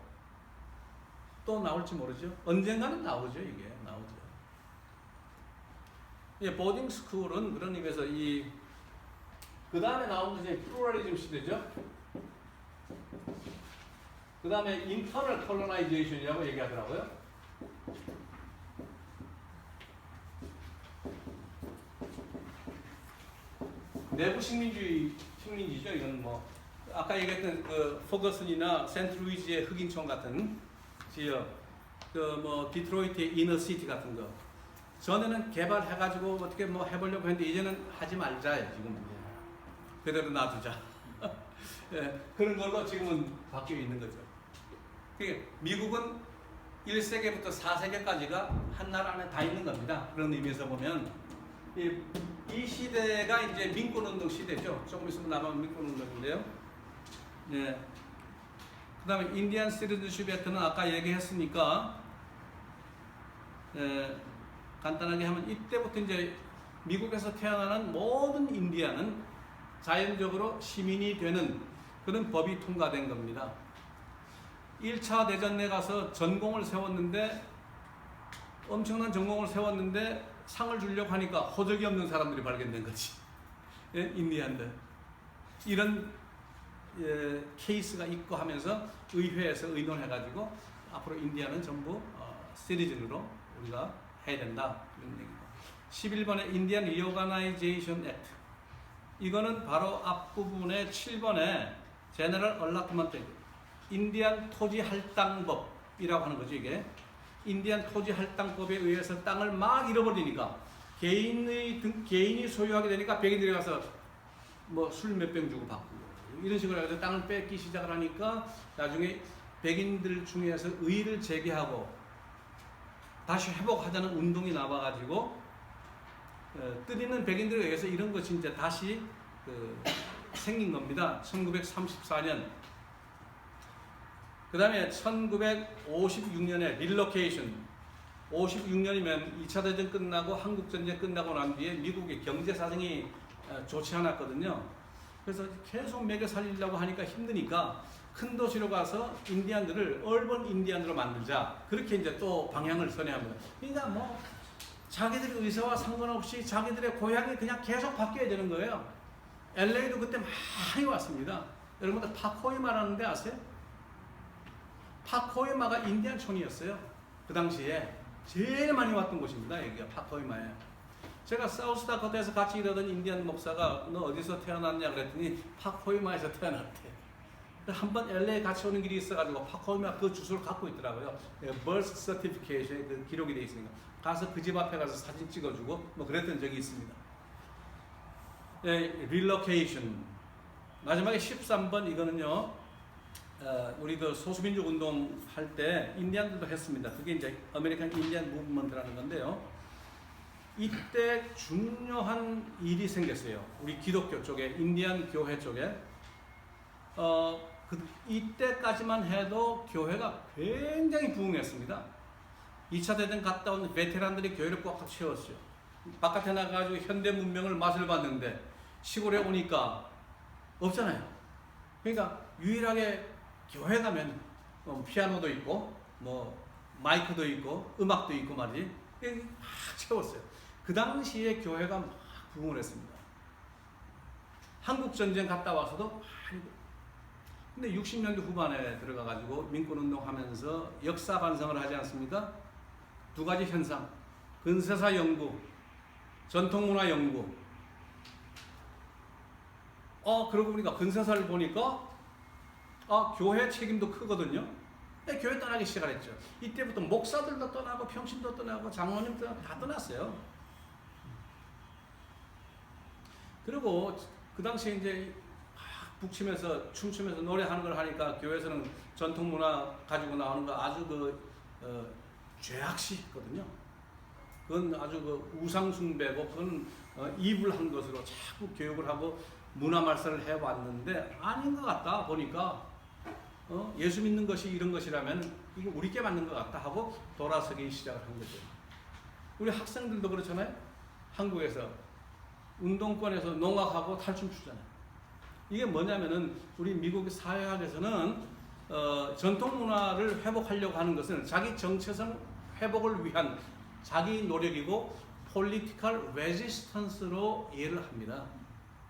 또 나올지 모르죠. 언젠가는 나오죠. 이게 나오죠. 보딩 스쿨은 그런 의미에서 그 다음에 나온 것이 플루럴리즘 시대죠. 그 다음에 인터널 컬로나이제이션이라고 얘기하더라고요. 내부 식민지죠. 이건 뭐 아까 얘기했던 그 포거슨이나 센트루이즈의 흑인촌 같은 지역, 그 뭐 디트로이트의 이너시티 같은 거 전에는 개발해가지고 어떻게 뭐 해보려고 했는데 이제는 하지 말자요. 지금 그대로 놔두자. 예, 그런 걸로 지금은 바뀌어 있는 거죠. 그러니까 미국은 1세기부터 4세기까지가 한 나라 안에 다 있는 겁니다. 그런 의미에서 보면 이 시대가 이제 민권운동 시대죠. 조금 있으면 나가면 민권운동인데요. 네. 그 다음에 인디안 시티즌십 액트는 아까 얘기했으니까 간단하게 하면 이때부터 이제 미국에서 태어나는 모든 인디안은 자연적으로 시민이 되는 그런 법이 통과된 겁니다. 1차 대전에 가서 전공을 세웠는데 엄청난 전공을 세웠는데 상을 주려고 하니까 호적이 없는 사람들이 발견된 거지. 예? 인디안들. 이런 케이스가 있고 하면서 의회에서 의논해가지고 앞으로 인디안은 전부 시리즌으로 우리가 해야 된다. 이런 얘기입니다. 11번의 인디안 리오가나이제이션 액트. 이거는 바로 앞부분의 7번에 제너럴 얼라트먼트 인디안 토지 할당법이라고 하는 거죠. 이게 인디안 토지 할당법에 의해서 땅을 막 잃어버리니까 개인이 소유하게 되니까 백인들이 가서 뭐 술 몇 병 주고 바꾸고 이런 식으로 해서 땅을 뺏기 시작을 하니까 나중에 백인들 중에서 의의를 제기하고 다시 회복하자는 운동이 나와가지고 뜻 있는 백인들에 의해서 이런 것이 이제 다시 생긴 겁니다. 1934년. 그 다음에 1956년에 릴로케이션. 56년이면 2차 대전 끝나고 한국 전쟁 끝나고 난 뒤에 미국의 경제 사정이 좋지 않았거든요. 그래서 계속 먹여 살리려고 하니까 힘드니까 큰 도시로 가서 인디안들을 얼번 인디안으로 만들자. 그렇게 이제 또 방향을 선회합니다. 그러니까 뭐 자기들의 의사와 상관없이 자기들의 고향이 그냥 계속 바뀌어야 되는 거예요. LA도 그때 많이 왔습니다. 여러분들 파코이마라는 데 아세요? 파코이마가 인디안촌이었어요. 그 당시에 제일 많이 왔던 곳입니다. 여기가 파코이마예요. 제가 사우스다코타에서 같이 일하던 인디안 목사가 너 어디서 태어났냐 그랬더니 파코이마에서 태어났대. 한번 LA 같이 오는 길이 있어가지고 파코이마 그 주소를 갖고 있더라고요. birth certificate에 그 기록이 돼 있으니까 가서 그 집 앞에 가서 사진 찍어주고 뭐 그랬던 적이 있습니다. relocation 마지막에 13번 이거는요. 우리 그 소수민족 운동 할 때 인디안들도 했습니다. 그게 이제 아메리칸 인디안 무브먼트라는 건데요. 이때 중요한 일이 생겼어요. 우리 기독교 쪽에 인디안 교회 쪽에 이때까지만 해도 교회가 굉장히 부흥했습니다. 2차 대전 갔다 온 베테랑들이 교회를 꽉 채웠어요. 바깥에 나가가지고 현대 문명을 맛을 봤는데 시골에 오니까 없잖아요. 그러니까 유일하게 교회 가면 피아노도 있고 뭐 마이크도 있고 음악도 있고 말이지 막 채웠어요. 그 당시에 교회가 막 부흥을 했습니다. 한국 전쟁 갔다 와서도 많이. 근데 60년대 후반에 들어가가지고 민권운동 하면서 역사 반성을 하지 않습니까? 두 가지 현상, 근세사 연구, 전통문화 연구. 그러고 보니까 근세사를 보니까 교회 책임도 크거든요. 근데 교회 떠나기 시작했죠. 이때부터 목사들도 떠나고 평신도 떠나고 장로님도 다 떠났어요. 그리고 그 당시에 이제 북치면서 춤추면서 노래하는 걸 하니까 교회에서는 전통문화 가지고 나오는 거 아주 죄악시거든요. 그건 아주 우상숭배고 그건 이불한 것으로 자꾸 교육을 하고 문화 말살을 해왔는데 아닌 것 같다 보니까 예수 믿는 것이 이런 것이라면 이거 우리께 맞는 것 같다 하고 돌아서기 시작을 한 거죠. 우리 학생들도 그렇잖아요. 한국에서 운동권에서 농악하고 탈춤 추잖아요. 이게 뭐냐면은 우리 미국 사회학에서는 전통 문화를 회복하려고 하는 것은 자기 정체성 회복을 위한 자기 노력이고 political resistance로 이해를 합니다.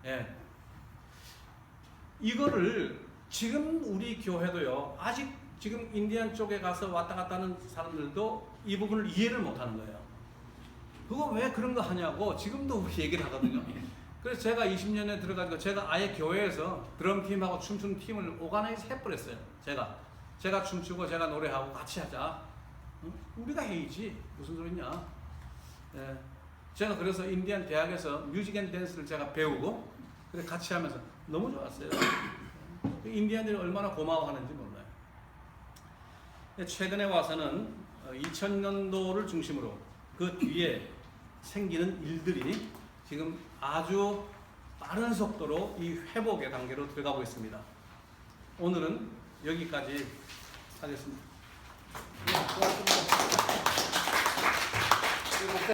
예. 이거를 지금 우리 교회도요. 아직 지금 인디안 쪽에 가서 왔다 갔다 하는 사람들도 이 부분을 이해를 못하는 거예요. 그거 왜 그런 거 하냐고 지금도 우리 얘기를 하거든요. 그래서 제가 20년에 들어가지고 제가 아예 교회에서 드럼팀하고 춤추는 팀을 오가나이즈 해버렸어요. 제가 춤추고 제가 노래하고 같이 하자. 응? 우리가 해야지. 무슨 소리냐. 예. 제가 그래서 인디안 대학에서 뮤직 앤 댄스를 제가 배우고 그래 같이 하면서 너무 좋았어요. 인디안들이 얼마나 고마워하는지 몰라요. 최근에 와서는 2000년도를 중심으로 그 뒤에 생기는 일들이 지금 아주 빠른 속도로 이 회복의 단계로 들어가고 있습니다. 오늘은 여기까지 하겠습니다.